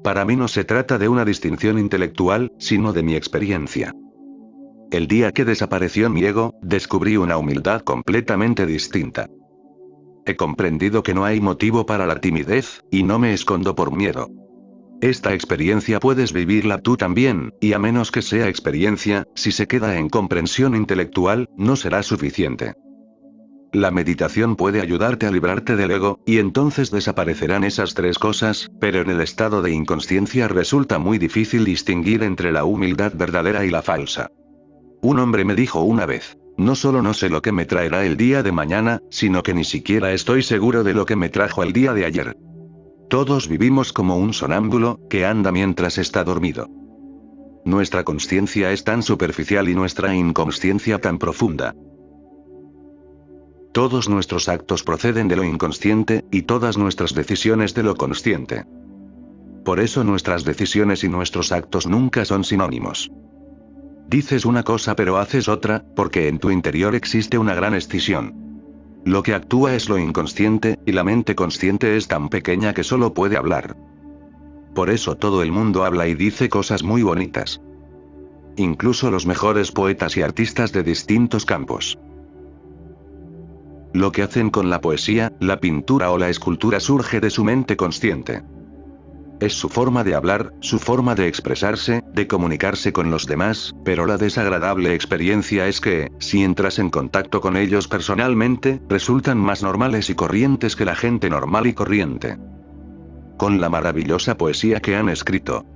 Para mí no se trata de una distinción intelectual, sino de mi experiencia. El día que desapareció mi ego, descubrí una humildad completamente distinta. He comprendido que no hay motivo para la timidez, y no me escondo por miedo. Esta experiencia puedes vivirla tú también, y a menos que sea experiencia, si se queda en comprensión intelectual, no será suficiente. La meditación puede ayudarte a librarte del ego, y entonces desaparecerán esas tres cosas, pero en el estado de inconsciencia resulta muy difícil distinguir entre la humildad verdadera y la falsa. Un hombre me dijo una vez: no solo no sé lo que me traerá el día de mañana, sino que ni siquiera estoy seguro de lo que me trajo el día de ayer. Todos vivimos como un sonámbulo, que anda mientras está dormido. Nuestra consciencia es tan superficial y nuestra inconsciencia tan profunda. Todos nuestros actos proceden de lo inconsciente, y todas nuestras decisiones de lo consciente. Por eso nuestras decisiones y nuestros actos nunca son sinónimos. Dices una cosa pero haces otra, porque en tu interior existe una gran escisión. Lo que actúa es lo inconsciente, y la mente consciente es tan pequeña que solo puede hablar. Por eso todo el mundo habla y dice cosas muy bonitas. Incluso los mejores poetas y artistas de distintos campos. Lo que hacen con la poesía, la pintura o la escultura surge de su mente consciente. Es su forma de hablar, su forma de expresarse, de comunicarse con los demás, pero la desagradable experiencia es que, si entras en contacto con ellos personalmente, resultan más normales y corrientes que la gente normal y corriente. Con la maravillosa poesía que han escrito.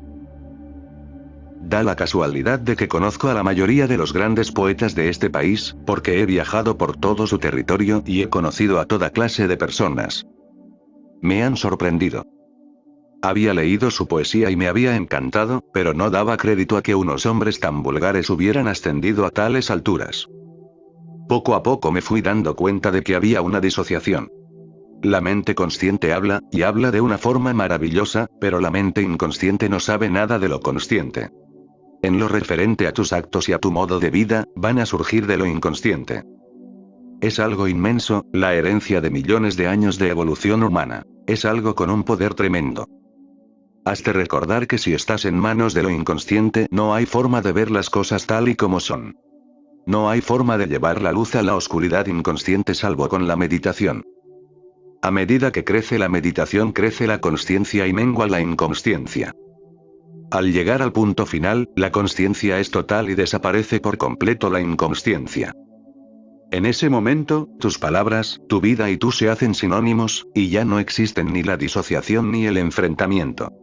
Da la casualidad de que conozco a la mayoría de los grandes poetas de este país, porque he viajado por todo su territorio y he conocido a toda clase de personas. Me han sorprendido. Había leído su poesía y me había encantado, pero no daba crédito a que unos hombres tan vulgares hubieran ascendido a tales alturas. Poco a poco me fui dando cuenta de que había una disociación. La mente consciente habla, y habla de una forma maravillosa, pero la mente inconsciente no sabe nada de lo consciente. En lo referente a tus actos y a tu modo de vida, van a surgir de lo inconsciente. Es algo inmenso, la herencia de millones de años de evolución humana. Es algo con un poder tremendo. Has de recordar que si estás en manos de lo inconsciente, no hay forma de ver las cosas tal y como son. No hay forma de llevar la luz a la oscuridad inconsciente salvo con la meditación. A medida que crece la meditación crece la consciencia y mengua la inconsciencia. Al llegar al punto final, la consciencia es total y desaparece por completo la inconsciencia. En ese momento, tus palabras, tu vida y tú se hacen sinónimos, y ya no existen ni la disociación ni el enfrentamiento.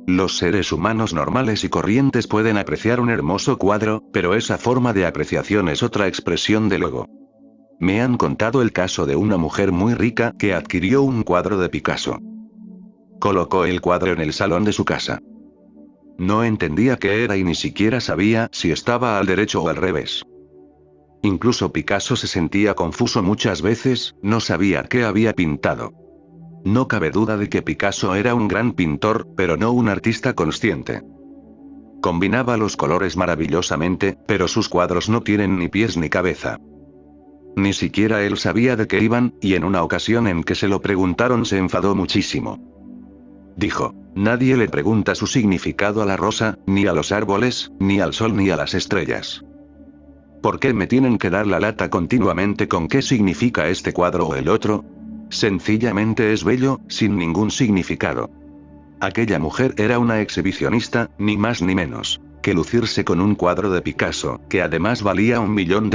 Los seres humanos normales y corrientes pueden apreciar un hermoso cuadro, pero esa forma de apreciación es otra expresión del ego. Me han contado el caso de una mujer muy rica que adquirió un cuadro de Picasso. Colocó el cuadro en el salón de su casa. No entendía qué era y ni siquiera sabía si estaba al derecho o al revés. Incluso Picasso se sentía confuso muchas veces, no sabía qué había pintado. No cabe duda de que Picasso era un gran pintor, pero no un artista consciente. Combinaba los colores maravillosamente, pero sus cuadros no tienen ni pies ni cabeza. Ni siquiera él sabía de qué iban, y en una ocasión en que se lo preguntaron se enfadó muchísimo. Dijo: nadie le pregunta su significado a la rosa, ni a los árboles, ni al sol ni a las estrellas. ¿Por qué me tienen que dar la lata continuamente con qué significa este cuadro o el otro? Sencillamente es bello, sin ningún significado. Aquella mujer era una exhibicionista, ni más ni menos, que lucirse con un cuadro de Picasso, que además valía $1 millón.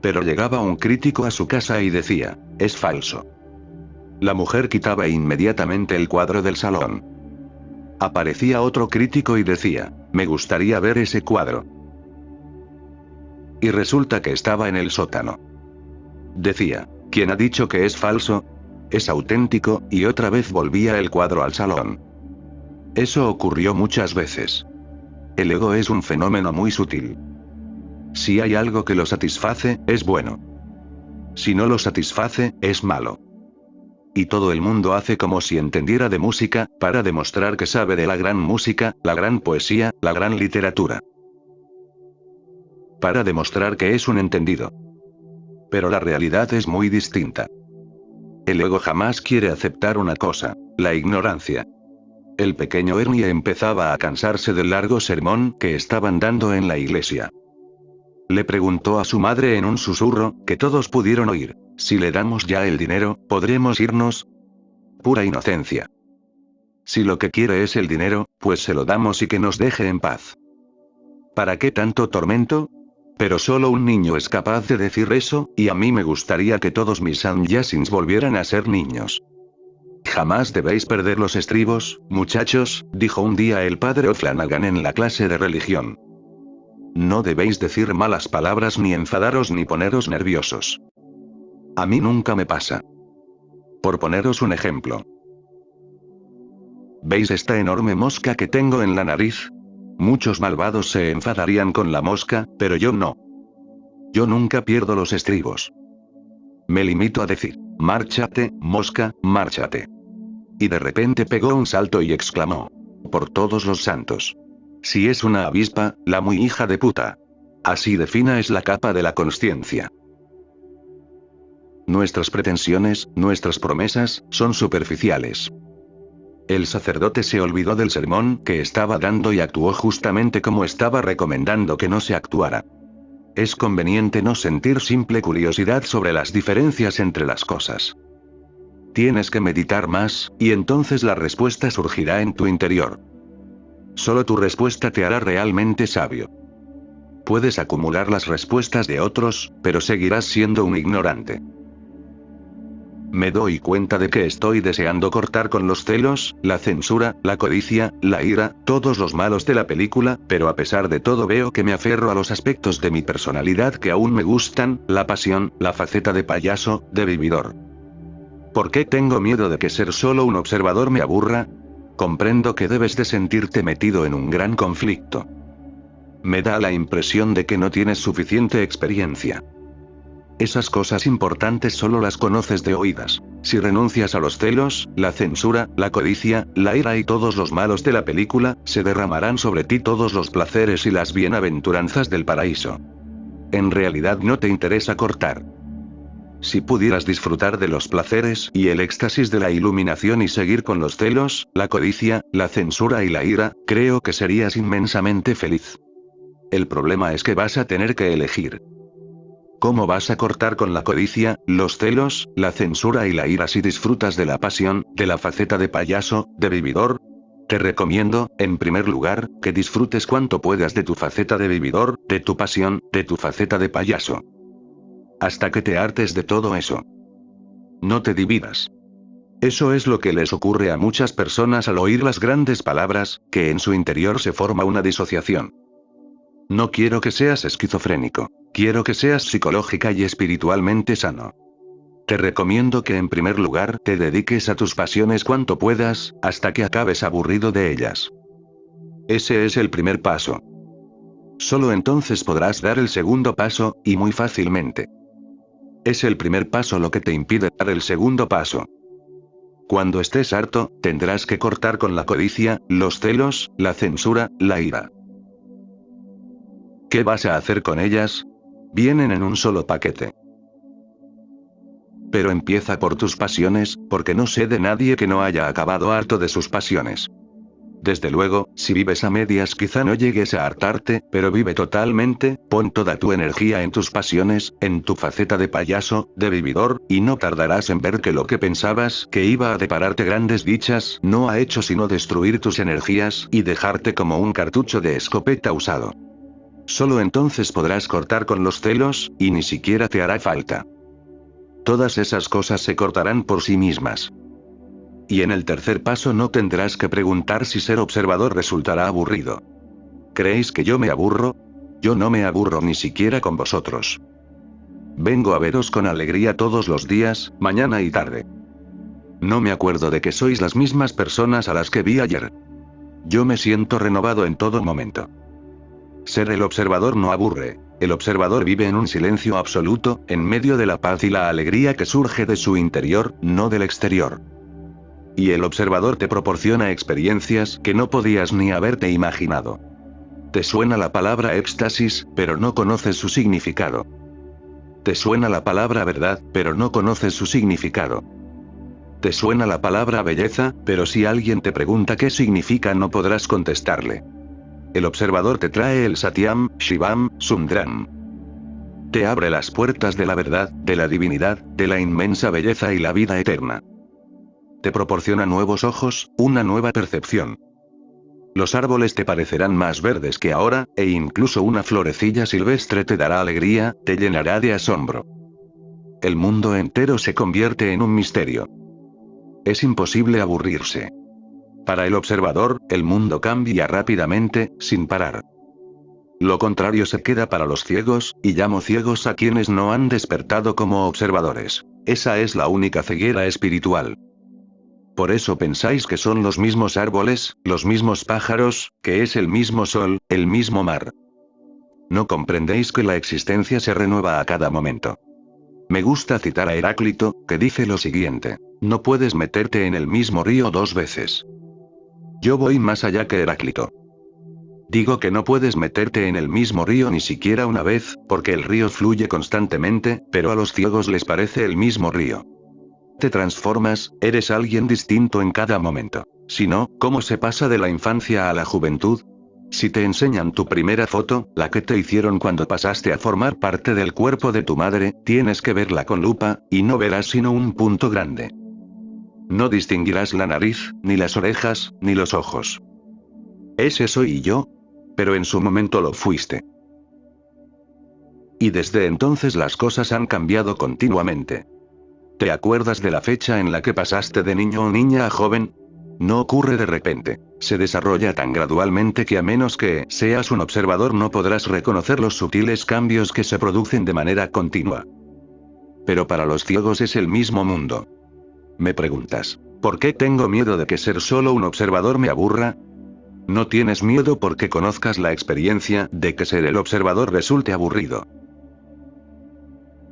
Pero llegaba un crítico a su casa y decía: es falso. La mujer quitaba inmediatamente el cuadro del salón. Aparecía otro crítico y decía: me gustaría ver ese cuadro. Y resulta que estaba en el sótano. Decía: ¿quién ha dicho que es falso? Es auténtico, y otra vez volvía el cuadro al salón. Eso ocurrió muchas veces. El ego es un fenómeno muy sutil. Si hay algo que lo satisface, es bueno. Si no lo satisface, es malo. Y todo el mundo hace como si entendiera de música, para demostrar que sabe de la gran música, la gran poesía, la gran literatura. Para demostrar que es un entendido. Pero la realidad es muy distinta. El ego jamás quiere aceptar una cosa: la ignorancia. El pequeño Ernie empezaba a cansarse del largo sermón que estaban dando en la iglesia. Le preguntó a su madre en un susurro, que todos pudieron oír: «Si le damos ya el dinero, ¿podremos irnos?». Pura inocencia. Si lo que quiere es el dinero, pues se lo damos y que nos deje en paz. ¿Para qué tanto tormento? Pero solo un niño es capaz de decir eso, y a mí me gustaría que todos mis Saiyajins volvieran a ser niños. Jamás debéis perder los estribos, muchachos, dijo un día el padre O'Flanagan en la clase de religión. No debéis decir malas palabras ni enfadaros ni poneros nerviosos. A mí nunca me pasa. Por poneros un ejemplo. ¿Veis esta enorme mosca que tengo en la nariz? Muchos malvados se enfadarían con la mosca, pero yo no. Yo nunca pierdo los estribos. Me limito a decir: «Márchate, mosca, márchate». Y de repente pegó un salto y exclamó: «Por todos los santos. Si es una avispa, la muy hija de puta». Así de fina es la capa de la consciencia. Nuestras pretensiones, nuestras promesas, son superficiales. El sacerdote se olvidó del sermón que estaba dando y actuó justamente como estaba recomendando que no se actuara. Es conveniente no sentir simple curiosidad sobre las diferencias entre las cosas. Tienes que meditar más, y entonces la respuesta surgirá en tu interior. Solo tu respuesta te hará realmente sabio. Puedes acumular las respuestas de otros, pero seguirás siendo un ignorante. Me doy cuenta de que estoy deseando cortar con los celos, la censura, la codicia, la ira, todos los malos de la película, pero a pesar de todo veo que me aferro a los aspectos de mi personalidad que aún me gustan, la pasión, la faceta de payaso, de vividor. ¿Por qué tengo miedo de que ser solo un observador me aburra? Comprendo que debes de sentirte metido en un gran conflicto. Me da la impresión de que no tienes suficiente experiencia. Esas cosas importantes solo las conoces de oídas. Si renuncias a los celos, la censura, la codicia, la ira y todos los malos de la película, se derramarán sobre ti todos los placeres y las bienaventuranzas del paraíso. En realidad no te interesa cortar. Si pudieras disfrutar de los placeres y el éxtasis de la iluminación y seguir con los celos, la codicia, la censura y la ira, creo que serías inmensamente feliz. El problema es que vas a tener que elegir. ¿Cómo vas a cortar con la codicia, los celos, la censura y la ira si disfrutas de la pasión, de la faceta de payaso, de vividor? Te recomiendo, en primer lugar, que disfrutes cuanto puedas de tu faceta de vividor, de tu pasión, de tu faceta de payaso. Hasta que te hartes de todo eso. No te dividas. Eso es lo que les ocurre a muchas personas al oír las grandes palabras, que en su interior se forma una disociación. No quiero que seas esquizofrénico. Quiero que seas psicológica y espiritualmente sano. Te recomiendo que en primer lugar te dediques a tus pasiones cuanto puedas, hasta que acabes aburrido de ellas. Ese es el primer paso. Solo entonces podrás dar el segundo paso, y muy fácilmente. Es el primer paso lo que te impide dar el segundo paso. Cuando estés harto, tendrás que cortar con la codicia, los celos, la censura, la ira. ¿Qué vas a hacer con ellas? Vienen en un solo paquete. Pero empieza por tus pasiones, porque no sé de nadie que no haya acabado harto de sus pasiones. Desde luego, si vives a medias quizá no llegues a hartarte, pero vive totalmente, pon toda tu energía en tus pasiones, en tu faceta de payaso, de vividor, y no tardarás en ver que lo que pensabas que iba a depararte grandes dichas no ha hecho sino destruir tus energías y dejarte como un cartucho de escopeta usado. Solo entonces podrás cortar con los celos, y ni siquiera te hará falta. Todas esas cosas se cortarán por sí mismas. Y en el tercer paso no tendrás que preguntar si ser observador resultará aburrido. ¿Creéis que yo me aburro? Yo no me aburro ni siquiera con vosotros. Vengo a veros con alegría todos los días, mañana y tarde. No me acuerdo de que sois las mismas personas a las que vi ayer. Yo me siento renovado en todo momento. Ser el observador no aburre. El observador vive en un silencio absoluto, en medio de la paz y la alegría que surge de su interior, no del exterior. Y el observador te proporciona experiencias que no podías ni haberte imaginado. Te suena la palabra éxtasis, pero no conoces su significado. Te suena la palabra verdad, pero no conoces su significado. Te suena la palabra belleza, pero si alguien te pregunta qué significa no podrás contestarle. El observador te trae el Satyam, Shivam, Sundram. Te abre las puertas de la verdad, de la divinidad, de la inmensa belleza y la vida eterna. Te proporciona nuevos ojos, una nueva percepción. Los árboles te parecerán más verdes que ahora, e incluso una florecilla silvestre te dará alegría, te llenará de asombro. El mundo entero se convierte en un misterio. Es imposible aburrirse. Para el observador, el mundo cambia rápidamente, sin parar. Lo contrario se queda para los ciegos, y llamo ciegos a quienes no han despertado como observadores. Esa es la única ceguera espiritual. Por eso pensáis que son los mismos árboles, los mismos pájaros, que es el mismo sol, el mismo mar. No comprendéis que la existencia se renueva a cada momento. Me gusta citar a Heráclito, que dice lo siguiente: no puedes meterte en el mismo río dos veces. Yo voy más allá que Heráclito. Digo que no puedes meterte en el mismo río ni siquiera una vez, porque el río fluye constantemente, pero a los ciegos les parece el mismo río. Te transformas, eres alguien distinto en cada momento. Si no, ¿cómo se pasa de la infancia a la juventud? Si te enseñan tu primera foto, la que te hicieron cuando pasaste a formar parte del cuerpo de tu madre, tienes que verla con lupa, y no verás sino un punto grande. No distinguirás la nariz, ni las orejas, ni los ojos. Ese soy yo. Pero en su momento lo fuiste. Y desde entonces las cosas han cambiado continuamente. ¿Te acuerdas de la fecha en la que pasaste de niño o niña a joven? No ocurre de repente. Se desarrolla tan gradualmente que a menos que seas un observador no podrás reconocer los sutiles cambios que se producen de manera continua. Pero para los ciegos es el mismo mundo. Me preguntas, ¿por qué tengo miedo de que ser solo un observador me aburra? No tienes miedo porque conozcas la experiencia de que ser el observador resulte aburrido.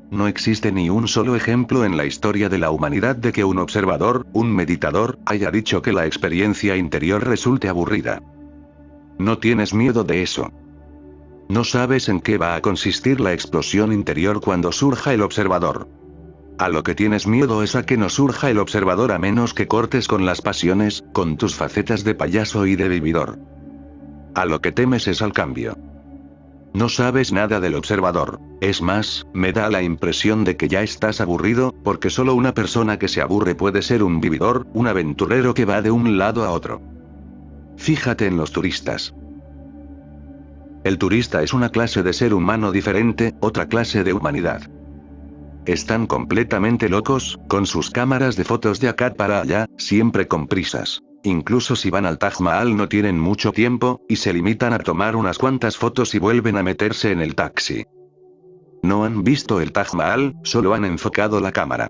No existe ni un solo ejemplo en la historia de la humanidad de que un observador, un meditador, haya dicho que la experiencia interior resulte aburrida. No tienes miedo de eso. No sabes en qué va a consistir la explosión interior cuando surja el observador. A lo que tienes miedo es a que no surja el observador a menos que cortes con las pasiones, con tus facetas de payaso y de vividor. A lo que temes es al cambio. No sabes nada del observador. Es más, me da la impresión de que ya estás aburrido, porque solo una persona que se aburre puede ser un vividor, un aventurero que va de un lado a otro. Fíjate en los turistas. El turista es una clase de ser humano diferente, otra clase de humanidad. Están completamente locos, con sus cámaras de fotos de acá para allá, siempre con prisas. Incluso si van al Taj Mahal no tienen mucho tiempo, y se limitan a tomar unas cuantas fotos y vuelven a meterse en el taxi. No han visto el Taj Mahal, solo han enfocado la cámara.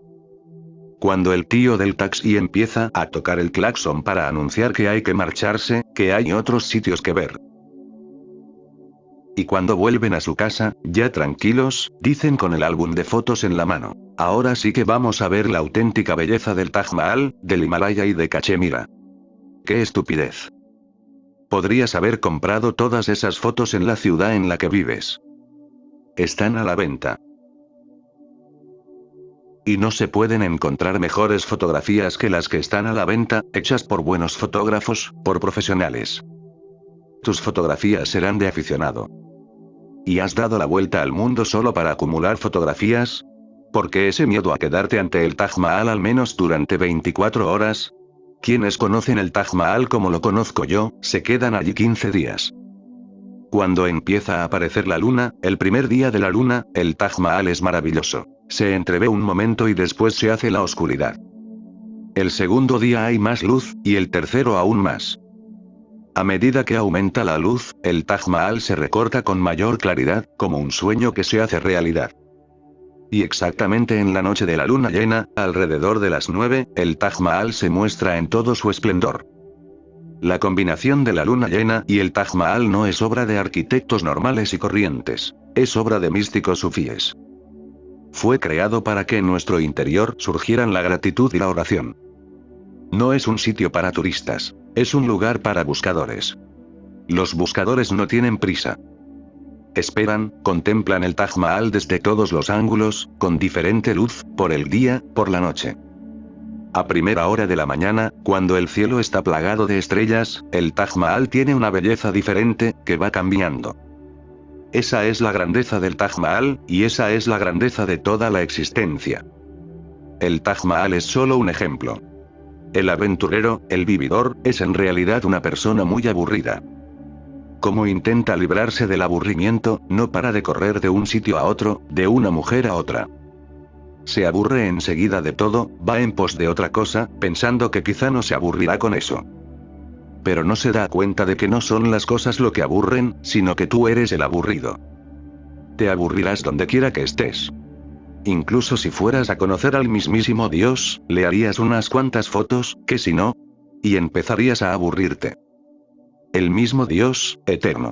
Cuando el tío del taxi empieza a tocar el claxon para anunciar que hay que marcharse, que hay otros sitios que ver. Y cuando vuelven a su casa, ya tranquilos, dicen con el álbum de fotos en la mano: ahora sí que vamos a ver la auténtica belleza del Taj Mahal, del Himalaya y de Cachemira. ¡Qué estupidez! Podrías haber comprado todas esas fotos en la ciudad en la que vives. Están a la venta. Y no se pueden encontrar mejores fotografías que las que están a la venta, hechas por buenos fotógrafos, por profesionales. Tus fotografías serán de aficionado. ¿Y has dado la vuelta al mundo solo para acumular fotografías? ¿Por qué ese miedo a quedarte ante el Taj Mahal al menos durante 24 horas? Quienes conocen el Taj Mahal como lo conozco yo, se quedan allí 15 días. Cuando empieza a aparecer la luna, el primer día de la luna, el Taj Mahal es maravilloso. Se entrevé un momento y después se hace la oscuridad. El segundo día hay más luz, y el tercero aún más. A medida que aumenta la luz, el Taj Mahal se recorta con mayor claridad, como un sueño que se hace realidad. Y exactamente en la noche de la luna llena, alrededor de las 9, el Taj Mahal se muestra en todo su esplendor. La combinación de la luna llena y el Taj Mahal no es obra de arquitectos normales y corrientes, es obra de místicos sufíes. Fue creado para que en nuestro interior surgieran la gratitud y la oración. No es un sitio para turistas, es un lugar para buscadores. Los buscadores no tienen prisa. Esperan, contemplan el Taj Mahal desde todos los ángulos, con diferente luz, por el día, por la noche. A primera hora de la mañana, cuando el cielo está plagado de estrellas, el Taj Mahal tiene una belleza diferente, que va cambiando. Esa es la grandeza del Taj Mahal, y esa es la grandeza de toda la existencia. El Taj Mahal es solo un ejemplo. El aventurero, el vividor, es en realidad una persona muy aburrida. Como intenta librarse del aburrimiento, no para de correr de un sitio a otro, de una mujer a otra. Se aburre enseguida de todo, va en pos de otra cosa, pensando que quizá no se aburrirá con eso. Pero no se da cuenta de que no son las cosas lo que aburren, sino que tú eres el aburrido. Te aburrirás donde quiera que estés. Incluso si fueras a conocer al mismísimo Dios, le harías unas cuantas fotos, que si no, y empezarías a aburrirte. El mismo Dios, eterno.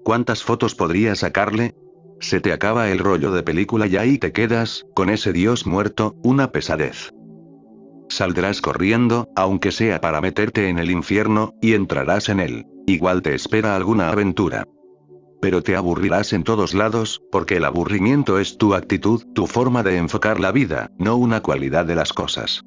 ¿Cuántas fotos podrías sacarle? Se te acaba el rollo de película y ahí te quedas, con ese Dios muerto, una pesadez. Saldrás corriendo, aunque sea para meterte en el infierno, y entrarás en él. Igual te espera alguna aventura. Pero te aburrirás en todos lados, porque el aburrimiento es tu actitud, tu forma de enfocar la vida, no una cualidad de las cosas.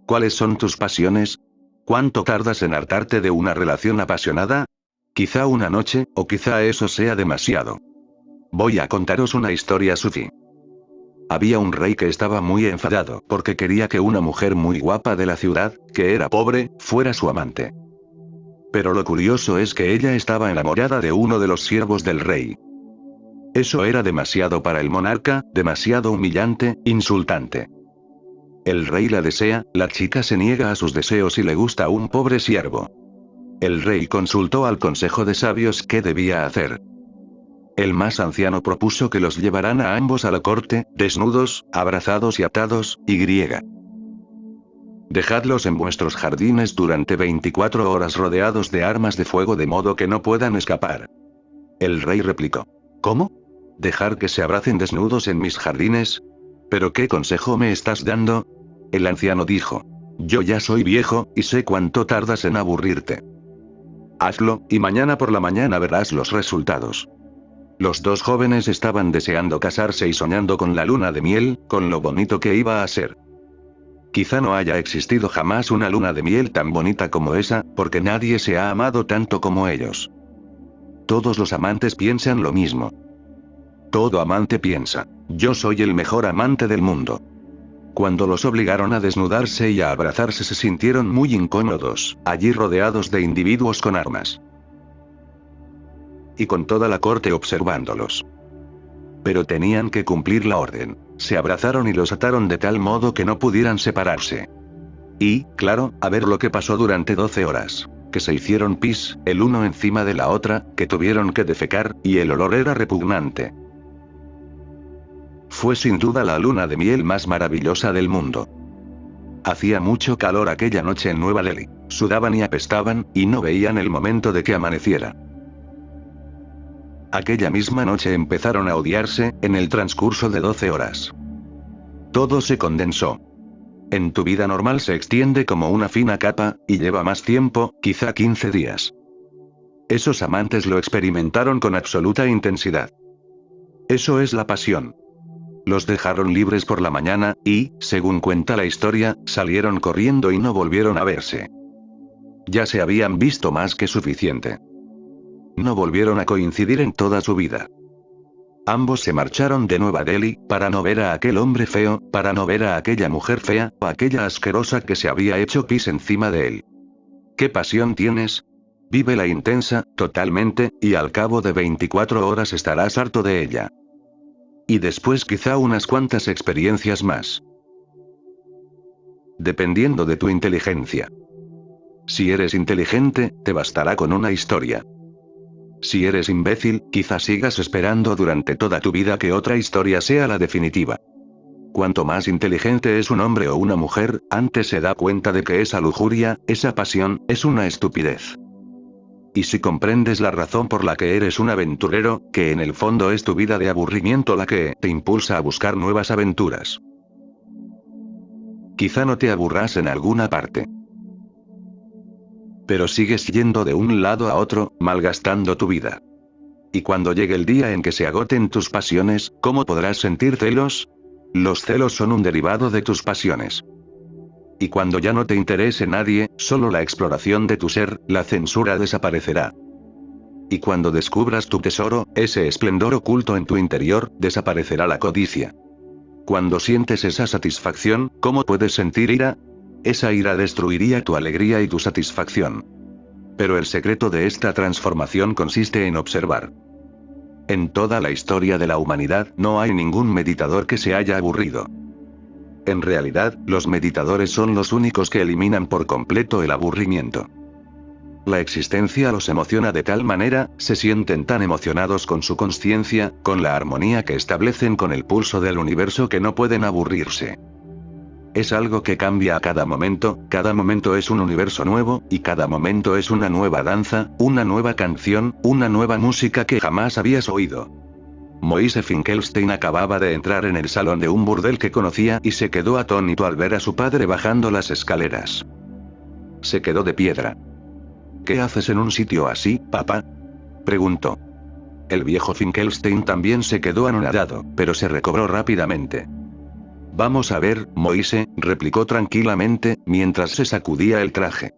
¿Cuáles son tus pasiones? ¿Cuánto tardas en hartarte de una relación apasionada? Quizá una noche, o quizá eso sea demasiado. Voy a contaros una historia sufí. Había un rey que estaba muy enfadado porque quería que una mujer muy guapa de la ciudad, que era pobre, fuera su amante. Pero lo curioso es que ella estaba enamorada de uno de los siervos del rey. Eso era demasiado para el monarca, demasiado humillante, insultante. El rey la desea, la chica se niega a sus deseos y le gusta a un pobre siervo. El rey consultó al consejo de sabios qué debía hacer. El más anciano propuso que los llevaran a ambos a la corte, desnudos, abrazados y atados, y griega. Dejadlos en vuestros jardines durante 24 horas rodeados de armas de fuego de modo que no puedan escapar. El rey replicó. ¿Cómo? ¿Dejar que se abracen desnudos en mis jardines? ¿Pero qué consejo me estás dando? El anciano dijo. Yo ya soy viejo, y sé cuánto tardas en aburrirte. Hazlo, y mañana por la mañana verás los resultados. Los dos jóvenes estaban deseando casarse y soñando con la luna de miel, con lo bonito que iba a ser. Quizá no haya existido jamás una luna de miel tan bonita como esa, porque nadie se ha amado tanto como ellos. Todos los amantes piensan lo mismo. Todo amante piensa, yo soy el mejor amante del mundo. Cuando los obligaron a desnudarse y a abrazarse se sintieron muy incómodos, allí rodeados de individuos con armas. Y con toda la corte observándolos. Pero tenían que cumplir la orden. Se abrazaron y los ataron de tal modo que no pudieran separarse. Y, claro, a ver lo que pasó durante 12 horas. Que se hicieron pis, el uno encima de la otra, que tuvieron que defecar, y el olor era repugnante. Fue sin duda la luna de miel más maravillosa del mundo. Hacía mucho calor aquella noche en Nueva Delhi. Sudaban y apestaban, y no veían el momento de que amaneciera. Aquella misma noche empezaron a odiarse, en el transcurso de 12 horas. Todo se condensó. En tu vida normal se extiende como una fina capa, y lleva más tiempo, quizá 15 días. Esos amantes lo experimentaron con absoluta intensidad. Eso es la pasión. Los dejaron libres por la mañana, y, según cuenta la historia, salieron corriendo y no volvieron a verse. Ya se habían visto más que suficiente. No volvieron a coincidir en toda su vida. Ambos se marcharon de Nueva Delhi, para no ver a aquel hombre feo, para no ver a aquella mujer fea, o aquella asquerosa que se había hecho pis encima de él. ¿Qué pasión tienes? Vívela intensa, totalmente, y al cabo de 24 horas estarás harto de ella. Y después quizá unas cuantas experiencias más. Dependiendo de tu inteligencia. Si eres inteligente, te bastará con una historia. Si eres imbécil, quizá sigas esperando durante toda tu vida que otra historia sea la definitiva. Cuanto más inteligente es un hombre o una mujer, antes se da cuenta de que esa lujuria, esa pasión, es una estupidez. Y si comprendes la razón por la que eres un aventurero, que en el fondo es tu vida de aburrimiento la que te impulsa a buscar nuevas aventuras. Quizá no te aburras en alguna parte. Pero sigues yendo de un lado a otro, malgastando tu vida. Y cuando llegue el día en que se agoten tus pasiones, ¿cómo podrás sentir celos? Los celos son un derivado de tus pasiones. Y cuando ya no te interese nadie, solo la exploración de tu ser, la censura desaparecerá. Y cuando descubras tu tesoro, ese esplendor oculto en tu interior, desaparecerá la codicia. Cuando sientes esa satisfacción, ¿cómo puedes sentir ira? Esa ira destruiría tu alegría y tu satisfacción. Pero el secreto de esta transformación consiste en observar. En toda la historia de la humanidad, no hay ningún meditador que se haya aburrido. En realidad, los meditadores son los únicos que eliminan por completo el aburrimiento. La existencia los emociona de tal manera, se sienten tan emocionados con su consciencia, con la armonía que establecen con el pulso del universo que no pueden aburrirse. Es algo que cambia a cada momento es un universo nuevo, y cada momento es una nueva danza, una nueva canción, una nueva música que jamás habías oído. Moise Finkelstein acababa de entrar en el salón de un burdel que conocía y se quedó atónito al ver a su padre bajando las escaleras. Se quedó de piedra. ¿Qué haces en un sitio así, papá?, preguntó. El viejo Finkelstein también se quedó anonadado, pero se recobró rápidamente. Vamos a ver, Moise, replicó tranquilamente, mientras se sacudía el traje.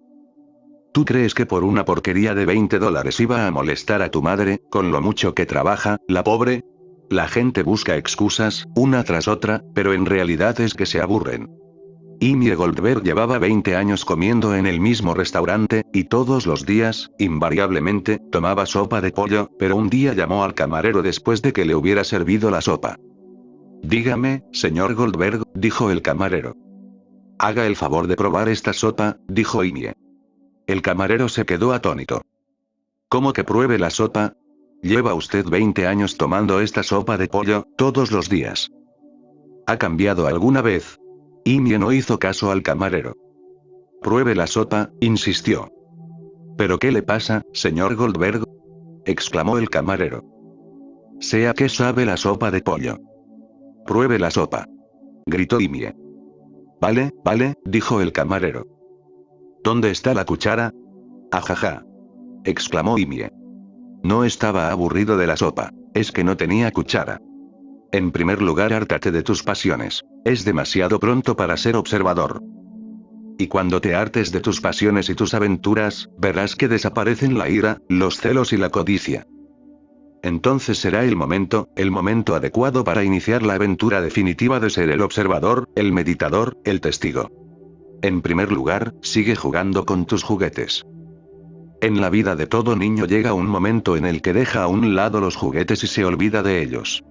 ¿Tú crees que por una porquería de $20 iba a molestar a tu madre, con lo mucho que trabaja, la pobre? La gente busca excusas, una tras otra, pero en realidad es que se aburren. Imre Goldberg llevaba 20 años comiendo en el mismo restaurante, y todos los días, invariablemente, tomaba sopa de pollo, pero un día llamó al camarero después de que le hubiera servido la sopa. Dígame, señor Goldberg, dijo el camarero. Haga el favor de probar esta sopa, dijo Imre. El camarero se quedó atónito. ¿Cómo que pruebe la sopa? Lleva usted 20 años tomando esta sopa de pollo, todos los días. ¿Ha cambiado alguna vez? Imre no hizo caso al camarero. Pruebe la sopa, insistió. ¿Pero qué le pasa, señor Goldberg?, exclamó el camarero. Sé a qué sabe la sopa de pollo. Pruebe la sopa, gritó Imre. Vale, dijo el camarero. ¿Dónde está la cuchara? Ajaja, exclamó Imre. No estaba aburrido de la sopa, es que no tenía cuchara. En primer lugar, hártate de tus pasiones. Es demasiado pronto para ser observador. Y cuando te hartes de tus pasiones y tus aventuras, verás que desaparecen la ira, los celos y la codicia. Entonces será el momento adecuado para iniciar la aventura definitiva de ser el observador, el meditador, el testigo. En primer lugar, sigue jugando con tus juguetes. En la vida de todo niño llega un momento en el que deja a un lado los juguetes y se olvida de ellos.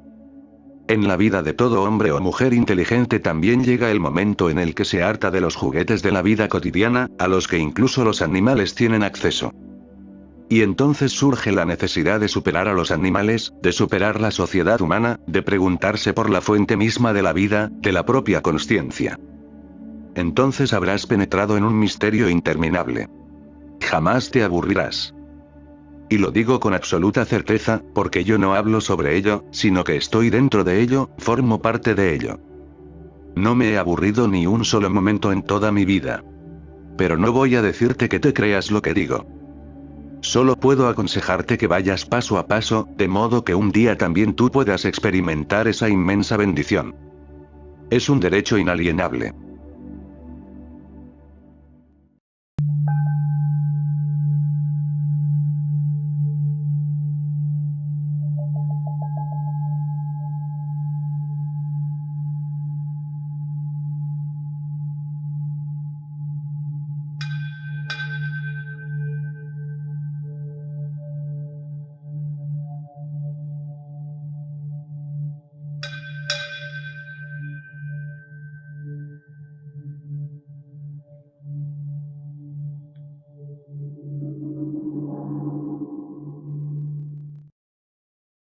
En la vida de todo hombre o mujer inteligente también llega el momento en el que se harta de los juguetes de la vida cotidiana, a los que incluso los animales tienen acceso. Y entonces surge la necesidad de superar a los animales, de superar la sociedad humana, de preguntarse por la fuente misma de la vida, de la propia consciencia. Entonces habrás penetrado en un misterio interminable. Jamás te aburrirás. Y lo digo con absoluta certeza, porque yo no hablo sobre ello, sino que estoy dentro de ello, formo parte de ello. No me he aburrido ni un solo momento en toda mi vida. Pero no voy a decirte que te creas lo que digo. Solo puedo aconsejarte que vayas paso a paso, de modo que un día también tú puedas experimentar esa inmensa bendición. Es un derecho inalienable.